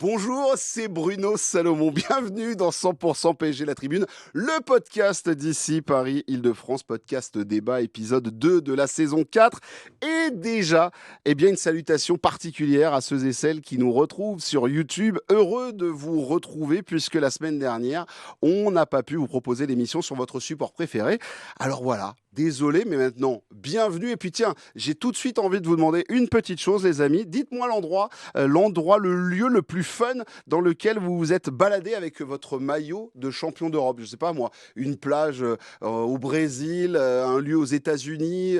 Bonjour, c'est Bruno Salomon. Bienvenue dans 100% PSG La Tribune, le podcast d'ici Paris, Île-de-France, podcast débat, épisode 2 de la saison 4. Et déjà, une salutation particulière à ceux et celles qui nous retrouvent sur YouTube. Heureux de vous retrouver puisque la semaine dernière, on n'a pas pu vous proposer l'émission sur votre support préféré. Alors voilà. Désolé, mais maintenant, bienvenue. Et puis tiens, j'ai tout de suite envie de vous demander une petite chose, les amis. Dites-moi l'endroit, le lieu le plus fun dans lequel vous vous êtes baladé avec votre maillot de champion d'Europe. Je sais pas moi, une plage au Brésil, un lieu aux États-Unis,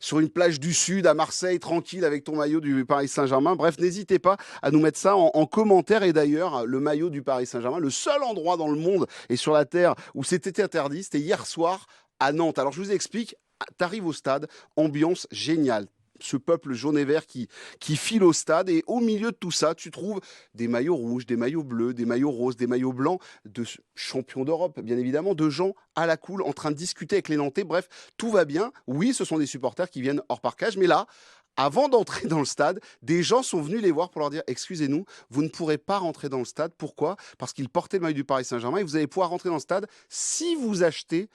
sur une plage du Sud à Marseille, tranquille avec ton maillot du Paris Saint-Germain. Bref, n'hésitez pas à nous mettre ça en commentaire. Et d'ailleurs, le maillot du Paris Saint-Germain, le seul endroit dans le monde et sur la Terre où c'était interdit, c'était hier soir à Nantes. Alors je vous explique, t'arrives au stade, ambiance géniale. Ce peuple jaune et vert qui file au stade et au milieu de tout ça, tu trouves des maillots rouges, des maillots bleus, des maillots roses, des maillots blancs de champions d'Europe, bien évidemment, de gens à la cool en train de discuter avec les Nantais. Bref, tout va bien. Oui, ce sont des supporters qui viennent hors parcage, mais là, avant d'entrer dans le stade, des gens sont venus les voir pour leur dire « Excusez-nous, vous ne pourrez pas rentrer dans le stade. » Pourquoi ? Parce qu'ils portaient le maillot du Paris Saint-Germain et vous allez pouvoir rentrer dans le stade si vous achetez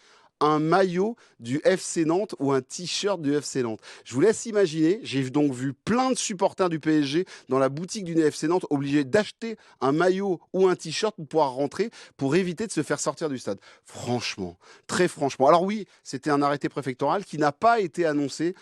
un maillot du FC Nantes ou un t-shirt du FC Nantes. Je vous laisse imaginer, j'ai donc vu plein de supporters du PSG dans la boutique du FC Nantes obligés d'acheter un maillot ou un t-shirt pour pouvoir rentrer, pour éviter de se faire sortir du stade. Franchement, très franchement. Alors oui, c'était un arrêté préfectoral qui n'a pas été annoncé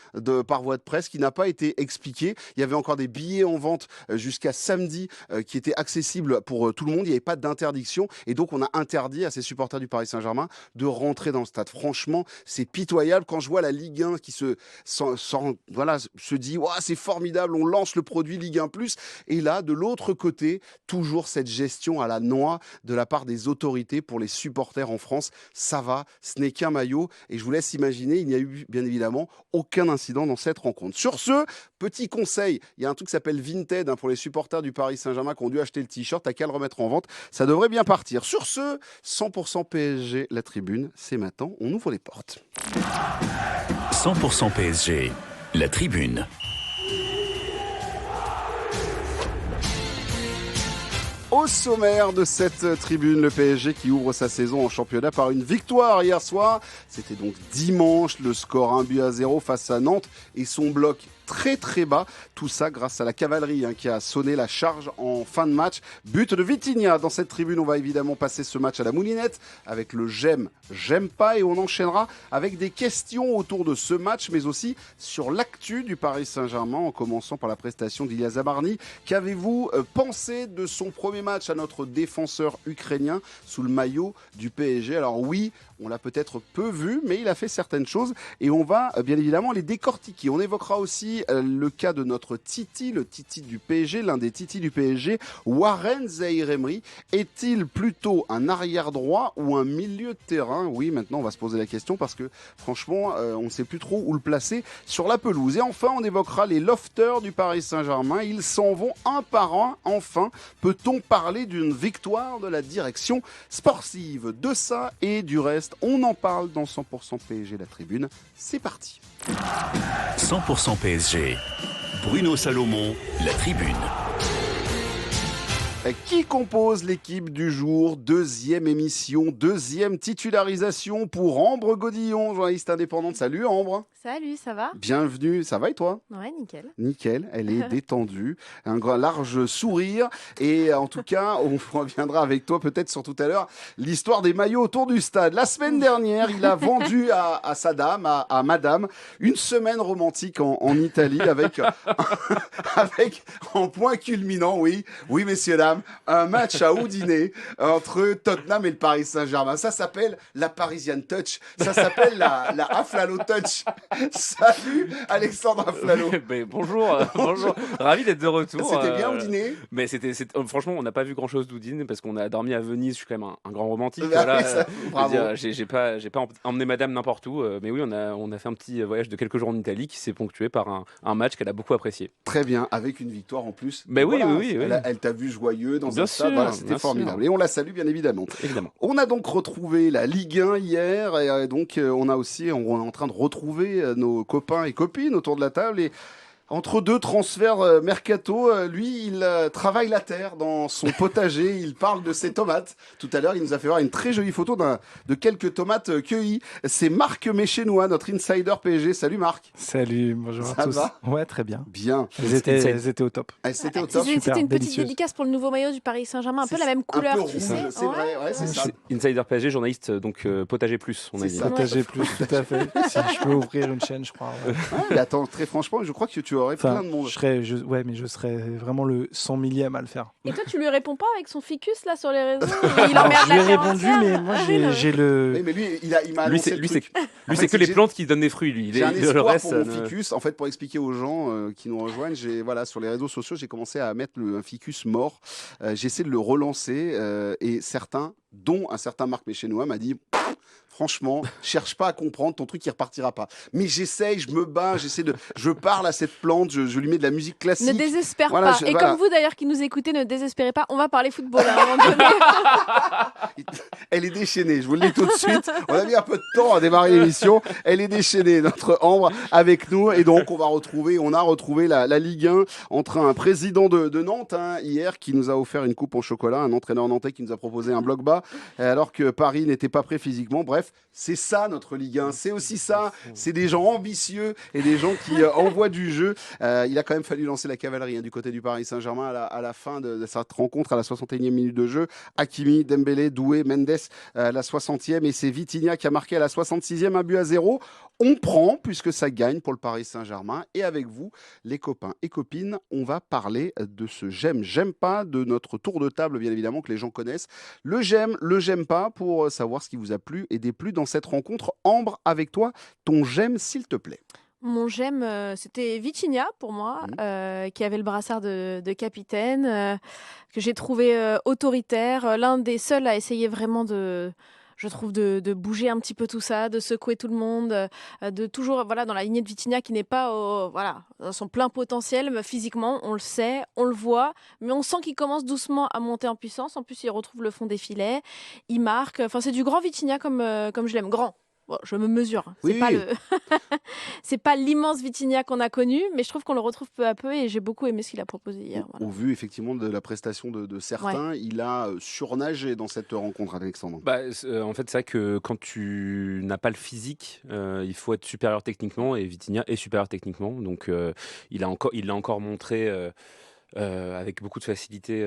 par voie de presse, qui n'a pas été expliqué. Il y avait encore des billets en vente jusqu'à samedi qui étaient accessibles pour tout le monde. Il n'y avait pas d'interdiction et donc on a interdit à ces supporters du Paris Saint-Germain de rentrer dans le stade. Franchement, c'est pitoyable quand je vois la Ligue 1 qui se dit « c'est formidable, on lance le produit Ligue 1+. » Et là, de l'autre côté, toujours cette gestion à la noix de la part des autorités pour les supporters en France. Ça va, ce n'est qu'un maillot. Et je vous laisse imaginer, il n'y a eu bien évidemment aucun incident dans cette rencontre. Sur ce, petit conseil, il y a un truc qui s'appelle Vinted pour les supporters du Paris Saint-Germain qui ont dû acheter le t-shirt, t'as qu'à le remettre en vente. Ça devrait bien partir. Sur ce, 100% PSG, la tribune, c'est maintenant. On ouvre les portes. 100% PSG, la tribune. Au sommaire de cette tribune, le PSG qui ouvre sa saison en championnat par une victoire hier soir. C'était donc dimanche, le score 1-0 face à Nantes et son bloc très très bas. Tout ça grâce à la cavalerie qui a sonné la charge en fin de match. But de Vitinha. Dans cette tribune, on va évidemment passer ce match à la moulinette avec le j'aime pas et on enchaînera avec des questions autour de ce match mais aussi sur l'actu du Paris Saint-Germain en commençant par la prestation d'Ilya Zabarny. Qu'avez-vous pensé de son premier match à notre défenseur ukrainien sous le maillot du PSG? Alors oui, on l'a peut-être peu vu, mais il a fait certaines choses et on va bien évidemment les décortiquer. On évoquera aussi le cas de notre Titi, le Titi du PSG, l'un des Titis du PSG, Warren Zaïre-Emery. Est-il plutôt un arrière droit ou un milieu de terrain? Oui, maintenant on va se poser la question parce que franchement, on ne sait plus trop où le placer sur la pelouse. Et enfin, on évoquera les lofters du Paris Saint-Germain. Ils s'en vont un par un. Enfin, peut-on parler d'une victoire de la direction sportive? De ça et du reste, on en parle dans 100% PSG La Tribune. C'est parti. 100% PSG, Bruno Salomon, La Tribune. Qui compose l'équipe du jour? Deuxième émission, deuxième titularisation pour Ambre Godillon, journaliste indépendante. Salut Ambre. Salut, ça va? Bienvenue, ça va et toi? Ouais, nickel. Nickel, elle est détendue, un grand large sourire et en tout cas, on reviendra avec toi peut-être sur tout à l'heure l'histoire des maillots autour du stade. La semaine dernière, il a vendu à sa dame, à madame, une semaine romantique en Italie avec en point culminant, oui messieurs dames, un match à Udine entre Tottenham et le Paris Saint-Germain. Ça s'appelle la Parisian Touch, ça s'appelle la Aflalo Touch. Salut Alexandre Aflalo. Bonjour, bonjour. Ravi d'être de retour. C'était bien Udine. Mais franchement, on n'a pas vu grand-chose d'Udine parce qu'on a dormi à Venise. Je suis quand même un grand romantique. Oui, bravo. J'ai pas emmené madame n'importe où. Mais oui, on a fait un petit voyage de quelques jours en Italie qui s'est ponctué par un match qu'elle a beaucoup apprécié. Très bien, avec une victoire en plus. Mais voilà, oui. Elle t'a vu joyeux dans bien un stade. Voilà, c'était formidable. Et on la salue bien évidemment. Évidemment. On a donc retrouvé la Ligue 1 hier et donc on est en train de retrouver nos copains et copines autour de la table et Entre deux transferts mercato, lui, il travaille la terre dans son potager. Il parle de ses tomates. Tout à l'heure, il nous a fait voir une très jolie photo de quelques tomates cueillies. C'est Marc Méchénois, notre insider PSG. Salut Marc. Salut, bonjour Ça à tous. va Ouais, très bien. Bien. Elles étaient au top. C'était au top. C'était une petite délicieuse. dédicace pour le nouveau maillot du Paris Saint-Germain, un peu C'est la même couleur, un peu tu rouge, sais. c'est vrai, ouais, c'est ça. Insider PSG, journaliste, donc Potager Plus, on a C'est dit. ça. Potager plus, tout à fait. Si je peux ouvrir une chaîne, je crois. Ouais. Mais attends, très franchement, je crois que tu aurais Enfin, plein de monde. mais je serais vraiment le 100 millième à le faire. Et toi, tu lui réponds pas avec son ficus là sur les réseaux Il Alors, emmerde je lui ai la terre répondu, entière. mais moi j'ai Oui, le. mais lui, il m'a Lui, annoncé c'est le lui, truc. lui, En c'est fait, que les j'ai- plantes qui donnent des fruits, lui. J'ai un Le espoir reste, pour mon ne- ficus. En fait, pour expliquer aux gens qui nous rejoignent, voilà, sur les réseaux sociaux, j'ai commencé à mettre un ficus mort. J'essaie de le relancer et certains, dont un certain Marc Méchénois, m'a dit. Franchement, cherche pas à comprendre, ton truc il repartira pas. Mais j'essaye, je me bats, je parle à cette plante, je lui mets de la musique classique. Ne désespère Voilà, pas. Et voilà. comme vous d'ailleurs qui nous écoutez, ne désespérez pas. On va parler football à un moment donné. Elle est déchaînée, je vous le dis tout de suite. On a mis un peu de temps à démarrer l'émission. Elle est déchaînée, notre Ambre, avec nous. Et donc, on a retrouvé la Ligue 1 entre un président de Nantes, hier, qui nous a offert une coupe en chocolat, un entraîneur nantais qui nous a proposé un bloc bas, alors que Paris n'était pas prêt physiquement. Bref, c'est ça, notre Ligue 1. C'est aussi ça. C'est des gens ambitieux et des gens qui envoient du jeu. Il a quand même fallu lancer la cavalerie du côté du Paris Saint-Germain à la fin de cette rencontre, à la 61e minute de jeu. Hakimi, Dembélé, Doué, Mendes à la 60e et c'est Vitinha qui a marqué à la 66e, 1-0. On prend puisque ça gagne pour le Paris Saint-Germain et avec vous, les copains et copines, on va parler de ce j'aime pas, de notre tour de table bien évidemment que les gens connaissent. Le j'aime pas pour savoir ce qui vous a plu et déplu dans cette rencontre. Ambre, avec toi, ton j'aime s'il te plaît. Mon j'aime, c'était Vitinha pour moi, qui avait le brassard de capitaine, que j'ai trouvé autoritaire, l'un des seuls à essayer vraiment je trouve de bouger un petit peu tout ça, de secouer tout le monde, de toujours dans la lignée de Vitinha qui n'est pas dans son plein potentiel, mais physiquement, on le sait, on le voit, mais on sent qu'il commence doucement à monter en puissance. En plus, il retrouve le fond des filets, il marque. Enfin, c'est du grand Vitinha comme je l'aime, grand. Bon, je me mesure. C'est Oui, pas oui. c'est pas l'immense Vitinha qu'on a connu, mais je trouve qu'on le retrouve peu à peu et j'ai beaucoup aimé ce qu'il a proposé hier. Voilà. Au vu effectivement de la prestation de certains, il a surnagé dans cette rencontre, Alexandre. En fait, c'est vrai que quand tu n'as pas le physique, il faut être supérieur techniquement et Vitinha est supérieur techniquement. Donc, il l'a encore montré avec beaucoup de facilité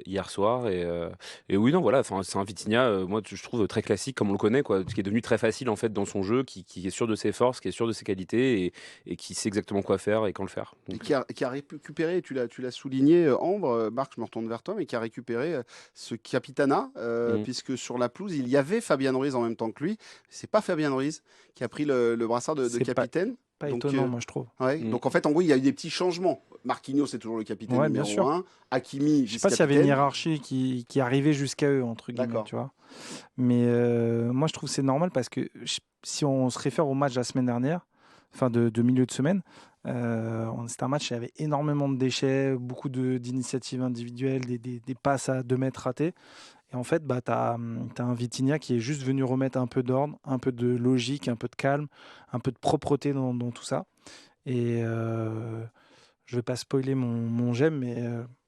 hier soir. Et oui, non, voilà, c'est un Vitinha, moi, je trouve très classique comme on le connaît, quoi, qui est devenu très facile en fait dans son jeu, qui est sûr de ses forces, qui est sûr de ses qualités et qui sait exactement quoi faire et quand le faire. Et Donc, qui a récupéré, tu l'as souligné, Ambre, Marc, je me retourne vers toi, mais qui a récupéré ce capitana, puisque sur la pelouse, il y avait Fabien Ruiz en même temps que lui. C'est pas Fabien Ruiz qui a pris le brassard de C'est capitaine. Pas Donc, étonnant, moi je trouve. Ouais. Donc en fait, en gros, il y a eu des petits changements. Marquinhos, c'est toujours le capitaine Ouais, bien numéro sûr. 1. Hakimi, Je sais pas s'il y avait une hiérarchie qui arrivait jusqu'à eux, entre guillemets, D'accord. tu vois. Mais moi, je trouve que c'est normal parce que si on se réfère au match de la semaine dernière, enfin de milieu de semaine, c'était un match qui avait énormément de déchets, beaucoup d'initiatives individuelles, des passes à 2 mètres ratées. Et en fait, tu as un Vitinha qui est juste venu remettre un peu d'ordre, un peu de logique, un peu de calme, un peu de propreté dans tout ça. Et je ne vais pas spoiler mon j'aime, mais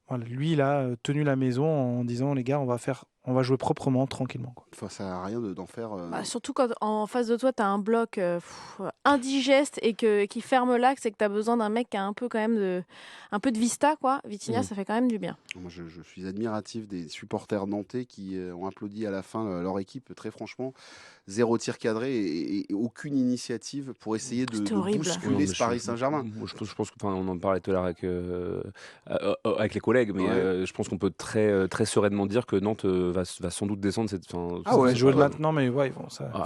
voilà, lui, il a tenu la maison en disant les gars, on va jouer proprement, tranquillement, quoi. Enfin, ça sert à rien d'en faire. Surtout quand en face de toi, tu as un bloc indigeste et qui ferme l'axe et que tu as besoin d'un mec qui a un peu quand même un peu de vista, quoi. Vitinha, ça fait quand même du bien. Moi, je suis admiratif des supporters nantais qui ont applaudi à la fin leur équipe. Très franchement, 0 tir cadré et aucune initiative pour essayer de horrible. bousculer ce Paris Saint-Germain. Je pense qu'on en parlait tout à l'heure avec les collègues, mais je pense qu'on peut très, très sereinement dire que Nantes va sans doute descendre cette fin. Ah ouais, jouer ouais. maintenant, mais ouais,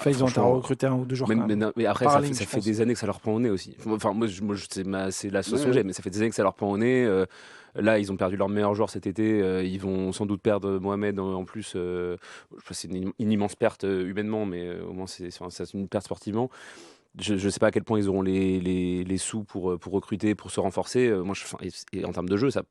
ils ont intérêt à recruter 1 ou 2 joueurs. Mais après, Par ça ligne, fait je fait pense. des années que ça leur prend au nez aussi. Enfin, moi c'est la sensation que Ouais. j'ai, mais ça fait des années que ça leur prend au nez. Là, ils ont perdu leur meilleur joueur cet été. Ils vont sans doute perdre Mohamed en plus. Je pense que c'est une immense perte humainement, mais au moins c'est une perte sportivement. Je ne sais pas à quel point ils auront les sous pour recruter, pour se renforcer. Et en termes de jeu, ça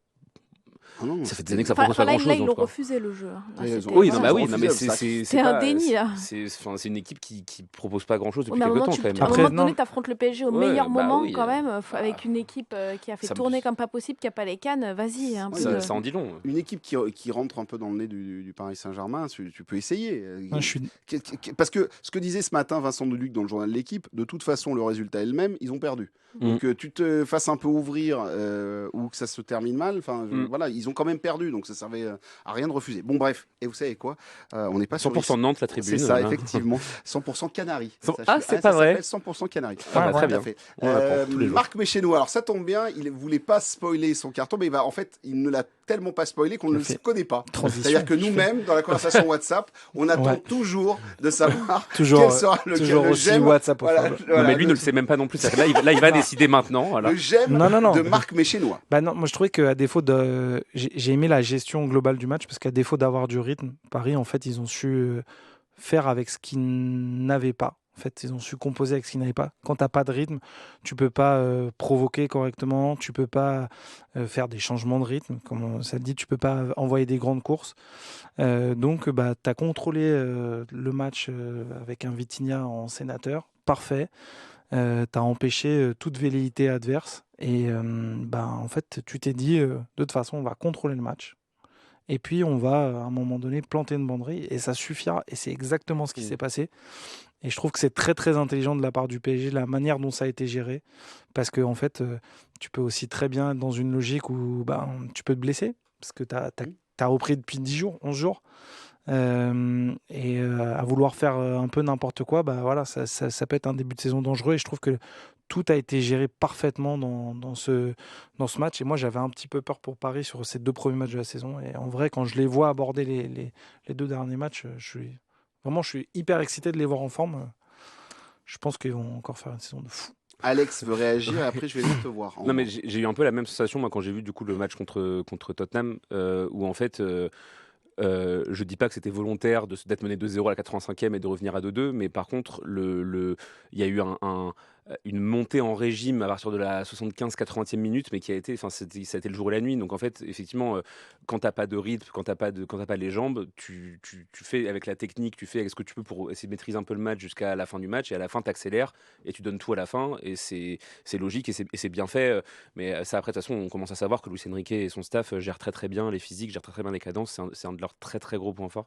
Ah non, Ça fait des années que ça Enfin, propose pas là, grand-chose. là, ils en l'ont tout cas. refusé le jeu. Là, Oui, c'était Oui, ils non, ont bah oui, refusé, non, mais ça, c'est un pas- déni, là. c'est une équipe qui propose pas grand-chose depuis Mais à un quelques moment, temps quand même. à un Après, moment donné, non. tu affrontes le PSG au Ouais, meilleur bah moment oui, quand même, bah, avec une équipe qui a fait ça me- tourner comme pas possible, qui a pas les cannes. Vas-y, un Ouais, peu mais de... ça en dit long. une équipe qui rentre un peu dans le nez du Paris Saint-Germain, tu peux essayer. Moi, je suis Parce que ce que disait ce matin Vincent Deluc dans le journal de l'équipe, de toute façon, le résultat est le même, ils ont perdu. Donc tu te fasses un peu ouvrir ou que ça se termine mal, voilà, ils ont quand même perdu, donc ça servait à rien de refuser. Bon bref, et vous savez quoi, on n'est pas sur 100% Nantes, la tribune. C'est ça, voilà. effectivement. 100% Canaries. Ah, c'est pas ça vrai. s'appelle 100% Canaries. Ah, bah, Ouais, très ouais. bien. Tout à fait. On l'apprend tous les jours. Marc Méchénois, alors ça tombe bien, il voulait pas spoiler son carton, mais en fait, il ne l'a tellement pas spoilé qu'on ne le fait connaît pas. transition. C'est-à-dire que Je fais- nous-mêmes, dans la conversation WhatsApp, on attend Ouais. toujours de savoir Toujours, quel sera toujours le aussi j'aime. WhatsApp au Voilà, faible. Non, mais lui ne le sait même pas non plus. C'est-à-dire que là, il va décider maintenant. Voilà. Le j'aime Non. de Marc Méchénois. Bah non, moi je trouvais qu'à défaut de. J'ai aimé la gestion globale du match parce qu'à défaut d'avoir du rythme, Paris, en fait, ils ont su faire avec ce qu'ils n'avaient pas. En fait, ils ont su composer avec ce qu'ils n'avaient pas. Quand tu n'as pas de rythme, tu peux pas provoquer correctement, tu peux pas faire des changements de rythme, comme ça le dit, tu peux pas envoyer des grandes courses. Donc, bah, tu as contrôlé le match avec un Vitinha en sénateur, parfait. Tu as empêché toute velléité adverse. Et bah, en fait, tu t'es dit, de toute façon, on va contrôler le match. Et puis, on va, à un moment donné, planter une banderie. Et ça suffira. Et c'est exactement ce qui s'est passé. Et je trouve que c'est très, très intelligent de la part du PSG, la manière dont ça a été géré. Parce que, en fait, tu peux aussi très bien être dans une logique où bah, tu peux te blesser. Parce que tu as repris depuis 10 jours, 11 jours. À vouloir faire un peu n'importe quoi, bah voilà, ça peut être un début de saison dangereux. Et je trouve que tout a été géré parfaitement dans ce match. Et moi, j'avais un petit peu peur pour Paris sur ces 2 premiers matchs de la saison. Et en vrai, quand je les vois aborder les 2 derniers matchs, je suis hyper excité de les voir en forme. Je pense qu'ils vont encore faire une saison de fou. Alex veut réagir et après je vais venir te voir. Non, mais j'ai eu un peu la même sensation moi quand j'ai vu du coup le match contre Tottenham où en fait je dis pas que c'était volontaire d'être mené 2-0 à la 85e et de revenir à 2-2, mais par contre il y a eu une montée en régime à partir de la 75-80e minute, mais qui a été, ça a été le jour et la nuit. Donc en fait, effectivement, quand t'as pas de rythme, quand t'as pas les jambes, tu fais avec la technique, tu fais avec ce que tu peux pour essayer de maîtriser un peu le match jusqu'à la fin du match, et à la fin t'accélères et tu donnes tout à la fin, et c'est logique et c'est bien fait. Mais ça après de toute façon, on commence à savoir que Luis Enrique et son staff gèrent très très bien les physiques, gèrent très très bien les cadences. C'est un de leurs très très gros points forts.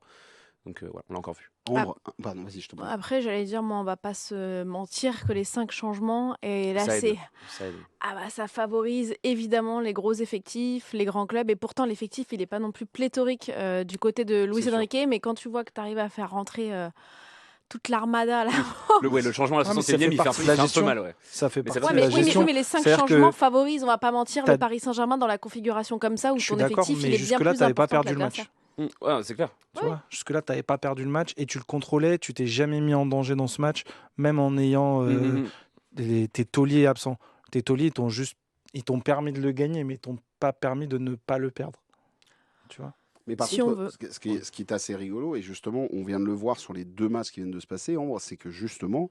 Donc voilà, on l'a encore vu. Ambre, pardon, vas-y, je te prie. Après, j'allais dire, moi, on va pas se mentir que les 5 changements, et là, Ça aide, c'est... ça aide. Ah bah, ça favorise évidemment les gros effectifs, les grands clubs, et pourtant l'effectif, il n'est pas non plus pléthorique du côté de Luis C'est sûr. Enrique, mais quand tu vois que tu arrives à faire rentrer toute l'armada là. Le changement à la Ouais, mais ça 60e, fait il fait un partie peu, de la il fait un peu gestion. mal. Ouais. Ça fait Mais c'est partie vrai de que la Oui, gestion. mais les 5 C'est-à-dire que changements favorisent, on va pas mentir, t'as- le Paris Saint-Germain dans la configuration comme ça où Je suis ton d'accord, effectif mais il est bien jusque-là, plus t'avais pas important que perdu le match. l'adversaire. Ouais, c'est clair. Tu vois, jusque-là, tu n'avais pas perdu le match et tu le contrôlais. Tu t'es jamais mis en danger dans ce match, même en ayant tes tauliers absents. Tes tauliers, ils t'ont permis de le gagner, mais ils t'ont pas permis de ne pas le perdre. Tu vois. Mais par Si on contre, veut. ce qui est assez rigolo, et justement, on vient de le voir sur les 2 matchs qui viennent de se passer, Ambre, c'est que justement,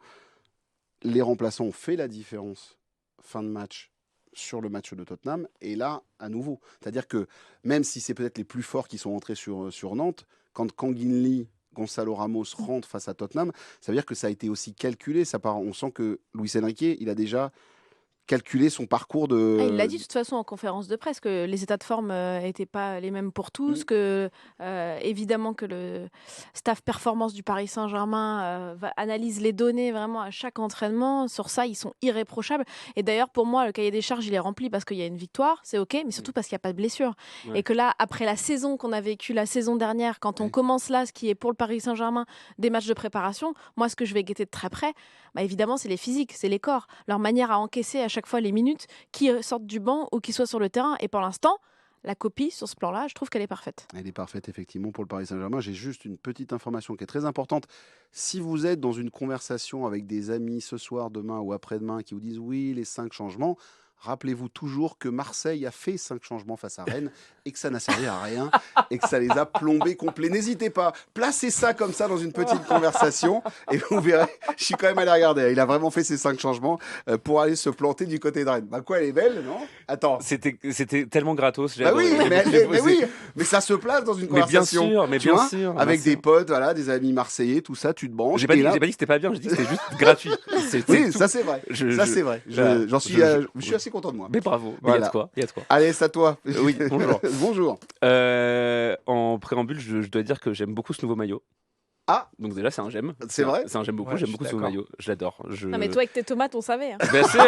les remplaçants ont fait la différence fin de match sur le match de Tottenham, et là, à nouveau. C'est-à-dire que même si c'est peut-être les plus forts qui sont entrés sur Nantes, quand Kangin Lee, Gonzalo Ramos rentrent face à Tottenham, ça veut dire que ça a été aussi calculé. On sent que Luis Enrique, il a déjà calculé son parcours de... Ah, il l'a dit de toute façon en conférence de presse que les états de forme n'étaient pas les mêmes pour tous, que évidemment que le staff performance du Paris Saint-Germain analyse les données vraiment à chaque entraînement. Sur ça, ils sont irréprochables. Et d'ailleurs, pour moi, le cahier des charges, il est rempli parce qu'il y a une victoire, c'est OK, mais surtout parce qu'il n'y a pas de blessure. Ouais. Et que là, après la saison qu'on a vécue la saison dernière, quand on commence là, ce qui est pour le Paris Saint-Germain, des matchs de préparation, moi, ce que je vais guetter de très près, bah, évidemment, c'est les physiques, c'est les corps, leur manière à encaisser à chaque fois les minutes, qui sortent du banc ou qui soient sur le terrain. Et pour l'instant, la copie sur ce plan-là, je trouve qu'elle est parfaite. Elle est parfaite, effectivement, pour le Paris Saint-Germain. J'ai juste une petite information qui est très importante. Si vous êtes dans une conversation avec des amis ce soir, demain ou après-demain qui vous disent oui, les 5 changements, rappelez-vous toujours que Marseille a fait 5 changements face à Rennes et que ça n'a servi à rien et que ça les a plombés complets. N'hésitez pas, placez ça comme ça dans une petite conversation et vous verrez, je suis quand même allé regarder. Il a vraiment fait ses 5 changements pour aller se planter du côté de Rennes. Bah quoi, elle est belle, non? Attends. C'était tellement gratos. Bah oui, mais ça se place dans une conversation. Mais bien sûr. Avec des potes, voilà, des amis marseillais, tout ça, tu te branches. J'ai pas dit que c'était pas bien, j'ai dit que c'était juste gratuit. Oui, ça c'est vrai. C'est vrai. Je suis assez content de moi. Mais bravo, il y a de quoi. Allez, c'est à toi. Oui, bonjour. Bonjour. En préambule, je dois dire que j'aime beaucoup ce nouveau maillot. Ah, donc déjà c'est un j'aime. C'est vrai. C'est un j'aime beaucoup. Ouais, J'aime beaucoup ce nouveau maillot. Je l'adore. Non mais toi avec tes tomates, on savait. Hein. Bien sûr.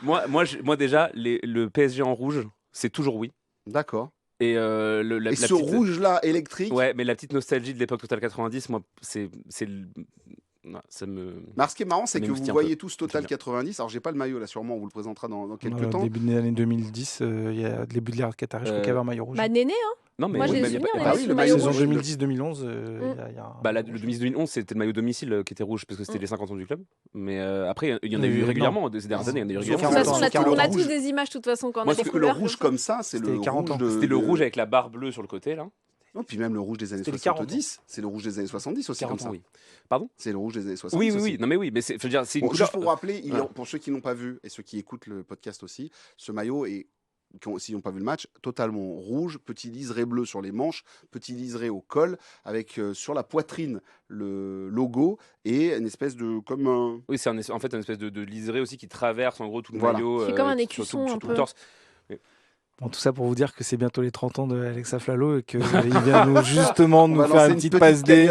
Non, mais moi déjà, le PSG en rouge, c'est toujours oui. D'accord. Et, ce rouge-là électrique. Ouais, mais la petite nostalgie de l'époque Total 90, moi, c'est non, ça me. Alors, ce qui est marrant, c'est que vous voyez tous Total 90. Alors, j'ai pas le maillot là, sûrement, on vous le présentera dans quelques temps. Au début des années 2010, il y a le début de l'ère Qatari, je crois qu'il y avait un maillot rouge. Bah, Néné, hein. Non, mais moi, j'ai oui, souvenir, le maillot saison rouge. 2010-2011, le 2010-2011, c'était le maillot domicile qui était rouge parce que c'était les 50 ans du club. Mais après, il y en a eu régulièrement ces dernières années. Il y en a eu régulièrement. De toute façon, on a tous des images, de toute façon, quand on a des couleurs. Le rouge comme ça, c'est le rouge de. C'était le rouge avec la barre bleue sur le côté, là. Non, puis même le rouge des années 70. C'est le rouge des années 70 aussi, comme ça. Oui. Pardon ? C'est le rouge des années 70. Oui. Non, mais oui, mais c'est une couleur. Juste pour vous rappeler, pour ceux qui n'ont pas vu et ceux qui écoutent le podcast aussi, ce maillot est. S'ils n'ont pas vu le match, totalement rouge, petit liseré bleu sur les manches, petit liseré au col, avec sur la poitrine le logo et une espèce de comme un... Oui, c'est en fait une espèce de liseré aussi qui traverse en gros tout le Voilà. maillot. C'est comme un écusson sur un tout peu. le torse. Bon, tout ça pour vous dire que c'est bientôt les 30 ans de Alexa Flalo et qu'il vient nous faire une petite passe D.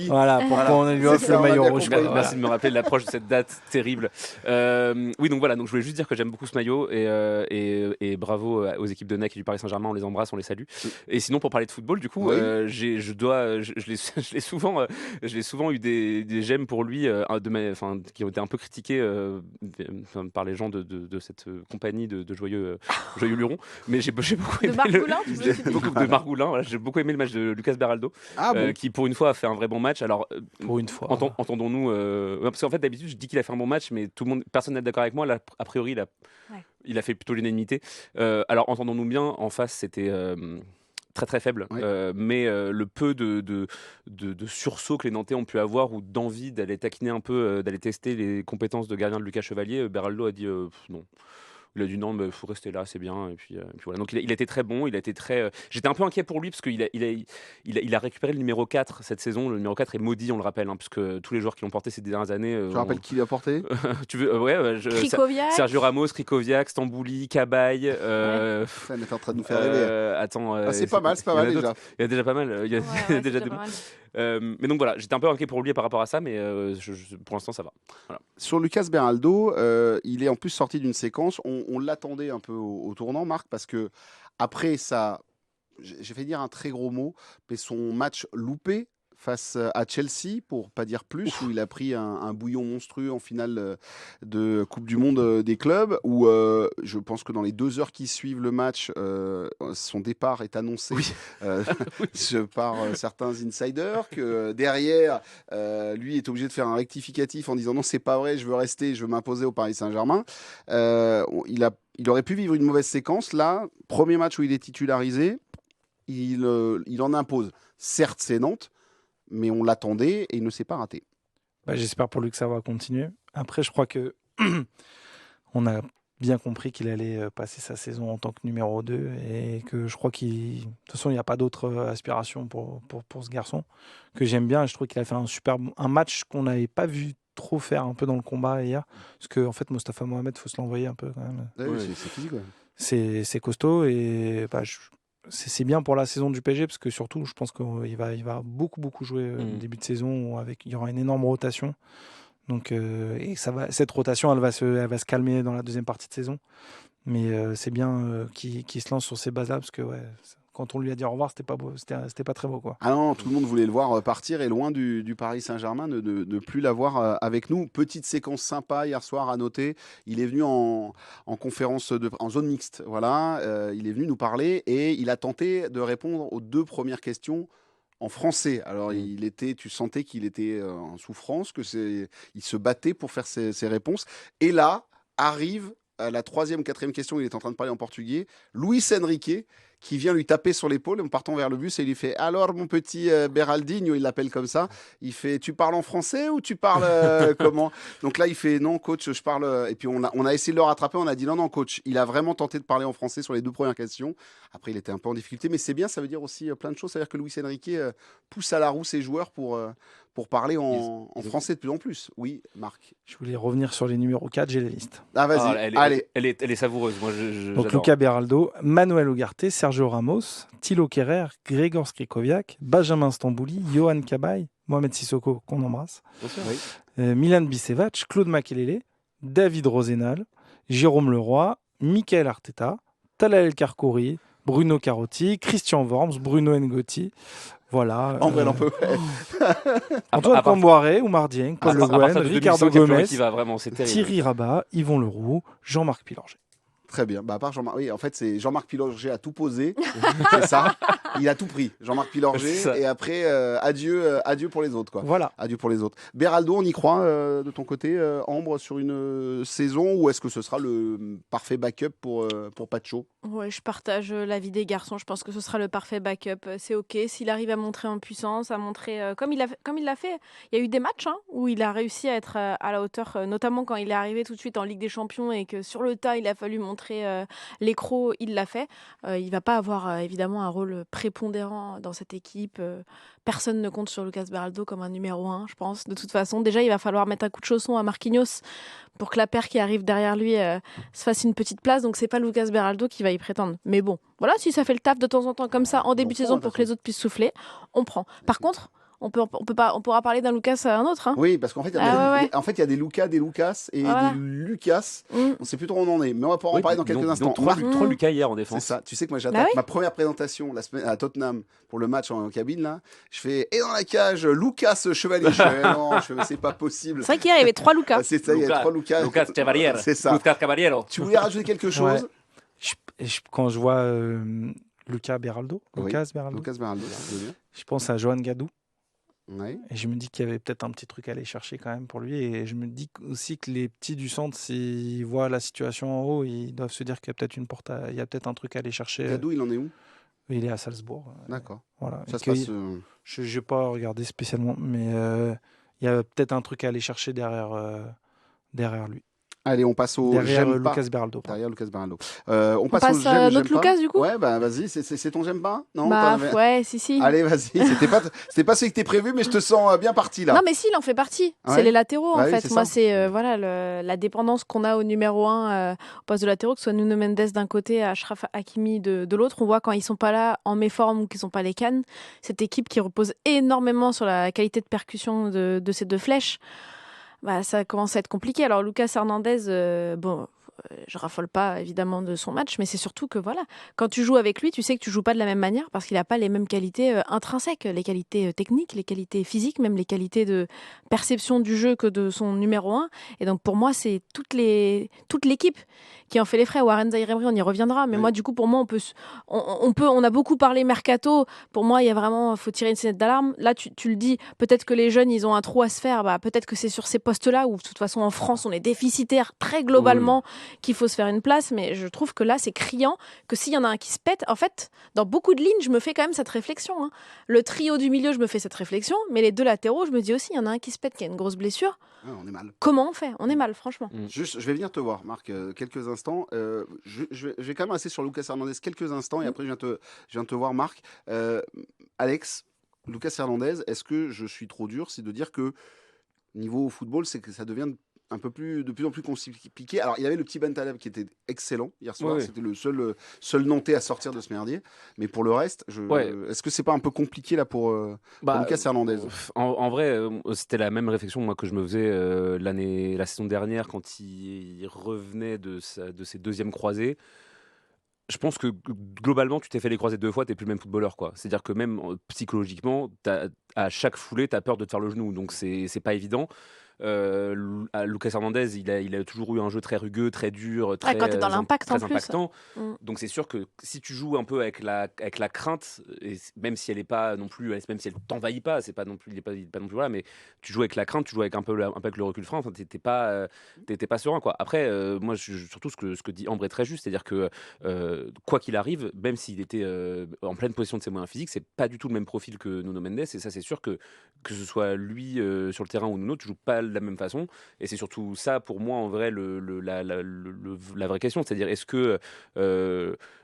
Voilà, pour qu'on lui offre le maillot rouge. Merci de me rappeler l'approche de cette date terrible. Oui, donc voilà, donc je voulais juste dire que j'aime beaucoup ce maillot et bravo aux équipes de NEC et du Paris Saint-Germain, on les embrasse, on les salue. Et sinon, pour parler de football, du coup, je l'ai souvent eu des j'aime pour lui qui ont été un peu critiqués par les gens de cette compagnie de joyeux lurons. Mais j'ai beaucoup aimé j'ai beaucoup aimé le match de Lucas Beraldo, qui pour une fois a fait un vrai bon match. Alors pour une fois, entendons-nous, parce qu'en fait d'habitude je dis qu'il a fait un bon match, mais personne n'est d'accord avec moi. Là, a priori, il a fait plutôt l'unanimité. Alors entendons-nous bien, en face c'était très très faible, mais le peu de sursaut que les Nantais ont pu avoir ou d'envie d'aller taquiner un peu, d'aller tester les compétences de gardien de Lucas Chevalier, Beraldo a dit non. Il a dit non, mais il faut rester là, c'est bien. Et puis voilà. Donc il a été très bon, il a été très. J'étais un peu inquiet pour lui parce qu'il a récupéré le numéro 4 cette saison. Le numéro 4 est maudit, on le rappelle, parce que tous les joueurs qui l'ont porté ces dernières années. Tu rappelles qui l'a porté? Tu veux Krikoviak, Sergio Ramos, Krikoviak, Stambouli, Cabaye. Ça m'est en train de nous faire rêver. Attends. C'est pas mal déjà. Il y a déjà pas mal. Il y a déjà deux. Mais donc voilà, j'étais un peu inquiet pour lui par rapport à ça, mais pour l'instant ça va. Voilà. Sur Lucas Beraldo, il est en plus sorti d'une séquence. On l'attendait un peu au tournant, Marc, parce que après ça, j'ai fait dire un très gros mot, mais son match loupé face à Chelsea, pour pas dire plus, où il a pris un bouillon monstrueux en finale de Coupe du Monde des clubs, où je pense que dans les 2 heures qui suivent le match, son départ est annoncé par certains insiders, que derrière, lui est obligé de faire un rectificatif en disant non, c'est pas vrai, je veux rester, je veux m'imposer au Paris Saint-Germain. Il aurait pu vivre une mauvaise séquence. Là, premier match où il est titularisé, il en impose. Certes, c'est Nantes, mais on l'attendait et il ne s'est pas raté. J'espère pour lui que ça va continuer. Après, je crois que on a bien compris qu'il allait passer sa saison en tant que numéro 2 et que je crois de toute façon, il n'y a pas d'autre aspiration pour ce garçon que j'aime bien. Je trouve qu'il a fait un match qu'on n'avait pas vu trop faire un peu dans le combat hier. Parce que en fait, Mostafa Mohamed, il faut se l'envoyer un peu quand même. Oui, c'est physique. Ouais. C'est costaud et c'est bien pour la saison du PSG parce que surtout, je pense qu'il va beaucoup jouer au début de saison il y aura une énorme rotation. Donc, et cette rotation, elle va se calmer dans la deuxième partie de saison. Mais c'est bien qu'il se lance sur ces bases-là parce que quand on lui a dit au revoir, c'était pas beau, c'était pas très beau, quoi. Ah non, tout le monde voulait le voir partir et loin du Paris Saint-Germain, ne plus l'avoir avec nous. Petite séquence sympa hier soir à noter. Il est venu en conférence en zone mixte, voilà. Il est venu nous parler et il a tenté de répondre aux 2 premières questions en français. Alors tu sentais qu'il était en souffrance, il se battait pour faire ses réponses. Et là arrive à la 3e, 4e question, il est en train de parler en portugais. Luis Enrique, qui vient lui taper sur l'épaule en partant vers le bus et il lui fait alors mon petit Beraldinho, il l'appelle comme ça. Il fait tu parles en français ou tu parles comment? Donc là il fait non coach, je parle. Et puis on a essayé de le rattraper, on a dit non coach. Il a vraiment tenté de parler en français sur les 2 premières questions. Après il était un peu en difficulté, mais c'est bien, ça veut dire aussi plein de choses. C'est-à-dire que Luis Enrique pousse à la roue ses joueurs pour parler en français de plus en plus. Oui, Marc. Je voulais revenir sur les numéros 4, j'ai la liste. Ah, vas-y, allez. Elle est savoureuse. Moi, Donc j'adore. Lucas Beraldo, Manuel Ugarte, Sergio Ramos, Thilo Kehrer, Grégor Skrikoviak, Benjamin Stambouli, Johan Cabaye, Mohamed Sissoko, qu'on embrasse, Oui. Milan Bisevac, Claude Makelele, David Rosenal, Jérôme Leroy, Michael Arteta, Talal El Karkouri, Bruno Carotti, Christian Worms, Bruno Ngoti. Voilà. En vrai, on peut. Antoine Camboiré, Oumar Dieng, Paul Le Guen, Ricardo Gomez, Thierry Rabat, Yvon Leroux, Jean-Marc Pilorget. Très bien. Bah, à part Jean-Marc, oui, en fait, c'est Jean-Marc Pilorget a tout posé. C'est ça. Il a tout pris. Jean-Marc Pilorget. Et après, adieu pour les autres, quoi. Voilà. Adieu pour les autres. Beraldo, on y croit de ton côté, Ambre, sur une saison, ou est-ce que ce sera le parfait backup pour Pacho? Ouais, je partage l'avis des garçons. Je pense que ce sera le parfait backup. C'est OK. S'il arrive à montrer en puissance, à montrer comme il l'a fait. Il y a eu des matchs où il a réussi à être à la hauteur, notamment quand il est arrivé tout de suite en Ligue des Champions et que sur le tas, il a fallu montrer les crocs. Il l'a fait. Il va pas avoir évidemment un rôle prépondérant dans cette équipe. Personne ne compte sur Lucas Beraldo comme un numéro 1, je pense. De toute façon, déjà, il va falloir mettre un coup de chausson à Marquinhos pour que la paire qui arrive derrière lui se fasse une petite place. Donc, c'est pas Lucas Beraldo qui va y prétendre. Mais bon, voilà, si ça fait le taf de temps en temps comme ça, en début de saison, pour que les autres puissent souffler, on prend. Par contre, on pourra parler d'un Lucas à un autre. Hein. Oui, parce qu'en fait, il y a des Lucas, des Lucas et des Lucas. On ne sait plus trop où on en est, mais on va pouvoir en parler dans quelques instants. Trois Lucas hier en défense. C'est ça. Tu sais que moi, j'attaque ma première présentation la semaine à Tottenham pour le match en cabine. Là. Je fais et dans la cage, Lucas Chevalier. Non, c'est pas possible. C'est vrai qu'hier, il y avait 3 Lucas. C'est ça, il y a 3 Lucas. Lucas Chevalier. C'est ça. Lucas Caballero. Tu voulais rajouter quelque chose? Quand je vois Lucas Beraldo, je pense à Johan Gadou. Ouais. Et je me dis qu'il y avait peut-être un petit truc à aller chercher quand même pour lui. Et je me dis aussi que les petits du centre, s'ils voient la situation en haut, ils doivent se dire qu'il y a peut-être une porte, il y a peut-être un truc à aller chercher. Gadou, il en est où? Il est à Salzbourg. D'accord. Voilà. Ça se passe. Je n'ai pas regardé spécialement, mais il y a peut-être un truc à aller chercher derrière lui. Allez, on passe au derrière j'aime Lucas pas. Beraldo. Derrière Lucas Beraldo. On passe à notre Lucas du coup. Ouais, bah vas-y, c'est ton j'aime pas? Non. Ouais, si. Allez, vas-y. C'était pas ce qui était prévu, mais je te sens bien parti là. Non, mais si, il en fait partie. Ouais. C'est les latéraux en Oui, fait. Moi, c'est la dépendance qu'on a au numéro 1 au poste de latéraux, que ce soit Nuno Mendes d'un côté, Achraf Hakimi de l'autre. On voit quand ils sont pas là en méforme ou qu'ils sont pas les cannes. Cette équipe qui repose énormément sur la qualité de percussion de ces 2 flèches. Ça commence à être compliqué. Alors Lucas Hernandez, je raffole pas évidemment de son match, mais c'est surtout que quand tu joues avec lui, tu sais que tu joues pas de la même manière parce qu'il n'a pas les mêmes qualités intrinsèques, les qualités techniques, les qualités physiques, même les qualités de perception du jeu que de son numéro 1. Et donc pour moi, c'est toute l'équipe qui en fait les frais. Warren Zaïre-Emery, on y reviendra, mais moi du coup pour moi on a beaucoup parlé mercato. Pour moi, il y a vraiment, faut tirer une sonnette d'alarme. Là, tu le dis, peut-être que les jeunes ils ont un trou à se faire. Peut-être que c'est sur ces postes-là où de toute façon en France on est déficitaire très globalement. Qu'il faut se faire une place, mais je trouve que là, c'est criant que s'il y en a un qui se pète, en fait, dans beaucoup de lignes, je me fais quand même cette réflexion. Hein. Le trio du milieu, je me fais cette réflexion, mais les 2 latéraux, je me dis aussi, il y en a un qui se pète, qui a une grosse blessure. On est mal. Comment on fait? On est mal, franchement. Juste, je vais venir te voir, Marc, quelques instants. Je vais quand même rester sur Lucas Hernandez quelques instants, et après, je viens te voir, Marc. Alex, Lucas Hernandez, est-ce que je suis trop dur? C'est de dire que niveau football, c'est que ça devient de plus en plus compliqué. Alors, il y avait le petit Bentaleb qui était excellent hier soir. C'était le seul Nantais à sortir de ce merdier. Mais pour le reste, est-ce que c'est pas un peu compliqué là pour Lucas Hernandez? En vrai, c'était la même réflexion moi que je me faisais la saison dernière quand il revenait de ses 2e croisées. Je pense que globalement, tu t'es fait les croisés 2 fois, t'es plus le même footballeur, quoi. C'est-à-dire que même psychologiquement, à chaque foulée, t'as peur de te faire le genou, donc c'est pas évident. Lucas Hernandez, il a toujours eu un jeu très rugueux, très dur, très, quand t'es dans l'impact en très plus. impactant. Mm. Donc c'est sûr que si tu joues un peu avec la crainte, et même si elle est pas non plus, même si elle t'envahit pas, c'est pas non plus, il est pas non plus voilà, mais tu joues avec la crainte, tu joues avec un peu avec le recul frein. Enfin, t'étais pas serein quoi. Après, moi surtout ce que dit Ambre est très juste, c'est-à-dire que quoi qu'il arrive, même s'il était en pleine possession de ses moyens physiques, c'est pas du tout le même profil que Nuno Mendes, et ça c'est sûr que ce soit lui sur le terrain ou Nuno, tu joues pas de la même façon, et c'est surtout ça pour moi en vrai la vraie question, c'est-à-dire est-ce que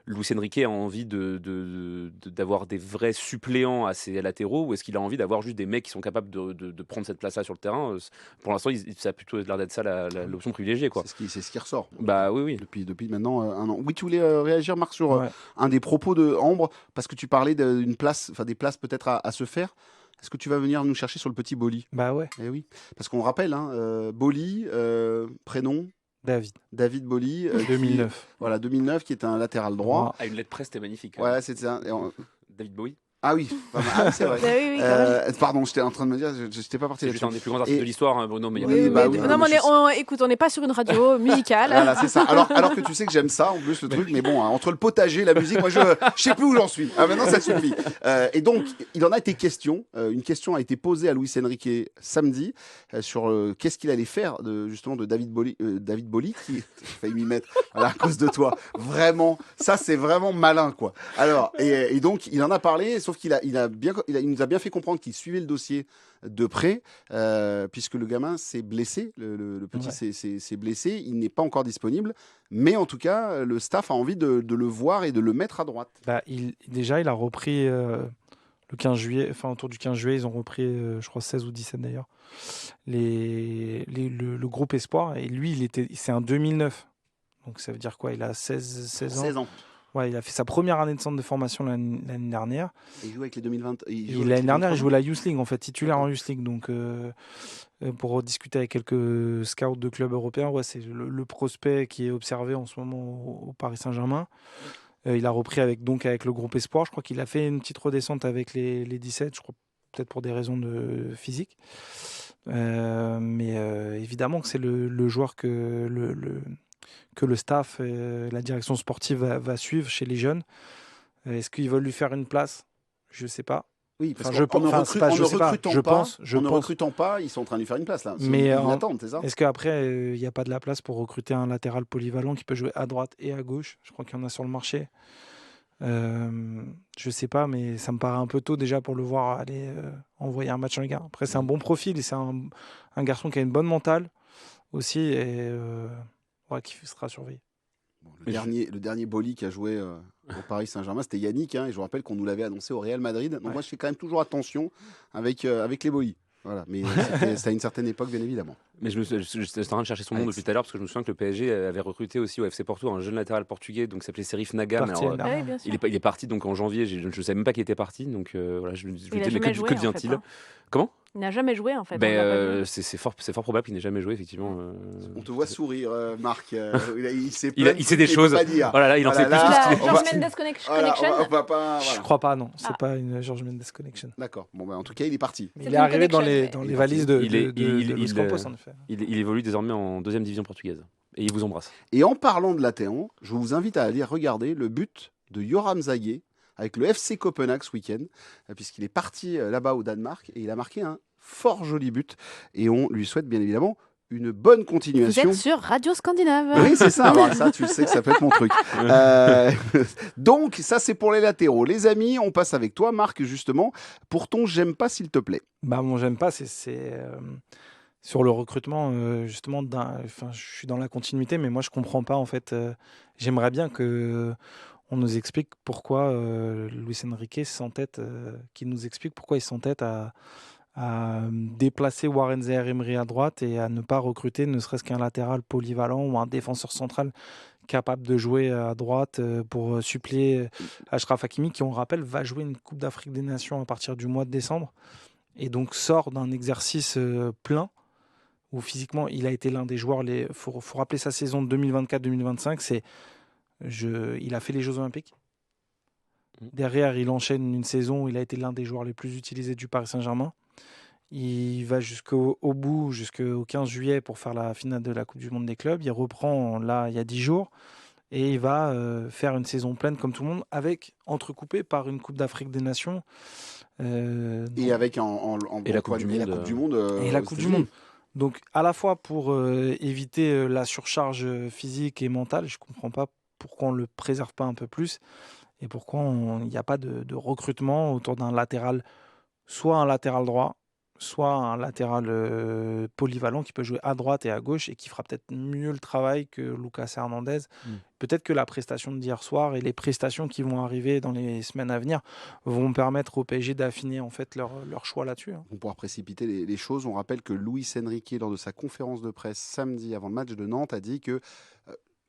Luis Enrique a envie d'avoir des vrais suppléants à ses latéraux, ou est-ce qu'il a envie d'avoir juste des mecs qui sont capables de prendre cette place-là sur le terrain? Pour l'instant, ça a plutôt l'air d'être ça l'option privilégiée, quoi. C'est ce qui ressort. Bah oui. Depuis maintenant un an. Oui, tu voulais réagir, Marc, sur un des propos de Ambre, parce que tu parlais d'une place, enfin des places peut-être à se faire. Est-ce que tu vas venir nous chercher sur le petit Boli? Bah ouais. Eh oui, parce qu'on rappelle, Boli, prénom David Boli. 2009. Voilà, 2009, qui est un latéral droit. Une lettre presse, c'était magnifique. Ouais, c'est ça. David Bowie. Ah oui, c'est vrai. Oui, pardon, j'étais en train de me dire, je n'étais pas parti là-dessus. C'est juste un des plus grands artistes de l'histoire, Bruno. Mais écoute, on n'est pas sur une radio musicale. Voilà, c'est ça. Alors que tu sais que j'aime ça, en plus, le truc, mais bon, entre le potager et la musique, moi, je sais plus où j'en suis. Maintenant, ça suffit. Et donc, il en a été question. Une question a été posée à Luis Enrique samedi sur qu'est-ce qu'il allait faire justement de David Boli, qui failli m'y mettre à cause de toi. Vraiment, ça, c'est vraiment malin, quoi. Alors, et donc, il en a parlé, sauf qu'il il nous a bien fait comprendre qu'il suivait le dossier de près, puisque le gamin s'est blessé, le petit s'est blessé, il n'est pas encore disponible, mais en tout cas, le staff a envie de le voir et de le mettre à droite. Bah, il a repris le 15 juillet, enfin autour du 15 juillet, ils ont repris, je crois 16 ou 17 d'ailleurs, le groupe Espoir, et lui, c'est un 2009, donc ça veut dire quoi? Il a 16 ans. 16 ans. Ouais, il a fait sa première année de centre de formation l'année dernière. Et il joue avec les 2020. L'année dernière, il jouait la Youth League, en fait, titulaire en Youth League. Donc, pour discuter avec quelques scouts de clubs européens, c'est le prospect qui est observé en ce moment au Paris Saint-Germain. Il a repris avec le groupe Espoir. Je crois qu'il a fait une petite redescente avec les 17, je crois, peut-être pour des raisons de physique. Mais évidemment que c'est le joueur que le staff et la direction sportive va suivre chez les jeunes. Est-ce qu'ils veulent lui faire une place? Je ne sais pas. Oui, parce qu'en ne recrutant pas, ils sont en train de lui faire une place là. Mais ils l'attendent, c'est ça? Est-ce qu'après, il n'y a pas de la place pour recruter un latéral polyvalent qui peut jouer à droite et à gauche? Je crois qu'il y en a sur le marché. Je ne sais pas, mais ça me paraît un peu tôt déjà pour le voir aller envoyer un match en Ligue 1. Après, c'est un bon profil et c'est un garçon qui a une bonne mentale aussi et qui sera surveillé. Bon, le dernier Boli qui a joué au Paris Saint-Germain, c'était Yannick, et je vous rappelle qu'on nous l'avait annoncé au Real Madrid. Donc moi, je fais quand même toujours attention avec les Boli. Voilà, mais c'était à une certaine époque, bien évidemment. Mais j'étais en train de chercher son nom depuis tout à l'heure, parce que je me souviens que le PSG avait recruté aussi au FC Porto un jeune latéral portugais, donc s'appelait Serif Nagam. Il est parti donc en janvier, je ne savais même pas qu'il était parti, donc voilà, je me disais, mais que devient-il? Comment? Il n'a jamais joué en fait. C'est fort probable qu'il n'ait jamais joué, effectivement. On te voit sourire, Marc. Il sait des choses. Oh là là, il en sait plus. George Mendes Connection. Je crois pas, non. C'est pas une George Mendes Connection. D'accord. Bon, en tout cas, il est parti. Il est arrivé dans les valises de Luis Campos, en effet. Il évolue désormais en 2e division portugaise. Et il vous embrasse. Et en parlant de l'Athéon, je vous invite à aller regarder le but de Yoram Zagué avec le FC Copenhague ce week-end, puisqu'il est parti là-bas au Danemark et il a marqué un fort joli but. Et on lui souhaite bien évidemment une bonne continuation. Vous êtes sur Radio Scandinave. Oui, c'est ça. Alors, ça, tu sais que ça peut être mon truc. Donc, ça, c'est pour les latéraux. Les amis, on passe avec toi, Marc, justement, pour ton j'aime pas, s'il te plaît. Mon j'aime pas, c'est sur le recrutement, justement. Je suis dans la continuité, mais moi, je comprends pas, en fait. J'aimerais bien que on nous explique pourquoi Luis Enrique s'entête, qu'il nous explique pourquoi il s'entête à déplacer Warren Zaïre-Emery à droite et à ne pas recruter ne serait-ce qu'un latéral polyvalent ou un défenseur central capable de jouer à droite pour suppléer Achraf Hakimi, qui, on rappelle, va jouer une Coupe d'Afrique des Nations à partir du mois de décembre et donc sort d'un exercice plein où physiquement il a été l'un des joueurs. Faut rappeler sa saison de 2024-2025, il a fait les Jeux Olympiques. Derrière, il enchaîne une saison où il a été l'un des joueurs les plus utilisés du Paris Saint-Germain. Il va jusqu'au bout, jusqu'au 15 juillet pour faire la finale de la Coupe du Monde des clubs. Il reprend là, il y a 10 jours. Et il va faire une saison pleine comme tout le monde, entrecoupé par une Coupe d'Afrique des Nations. Et avec Et la Coupe du la Monde, Coupe du Monde. Et la aux Coupe du États-Unis. Monde. Donc, à la fois pour éviter la surcharge physique et mentale, je ne comprends pas pourquoi on ne le préserve pas un peu plus et pourquoi il n'y a pas de recrutement autour d'un latéral, soit un latéral droit, soit un latéral polyvalent qui peut jouer à droite et à gauche et qui fera peut-être mieux le travail que Lucas Hernandez. Peut-être que la prestation d'hier soir et les prestations qui vont arriver dans les semaines à venir vont permettre au PSG d'affiner en fait leur choix là-dessus. On pourra précipiter les choses. On rappelle que Luis Enrique, lors de sa conférence de presse samedi avant le match de Nantes, a dit que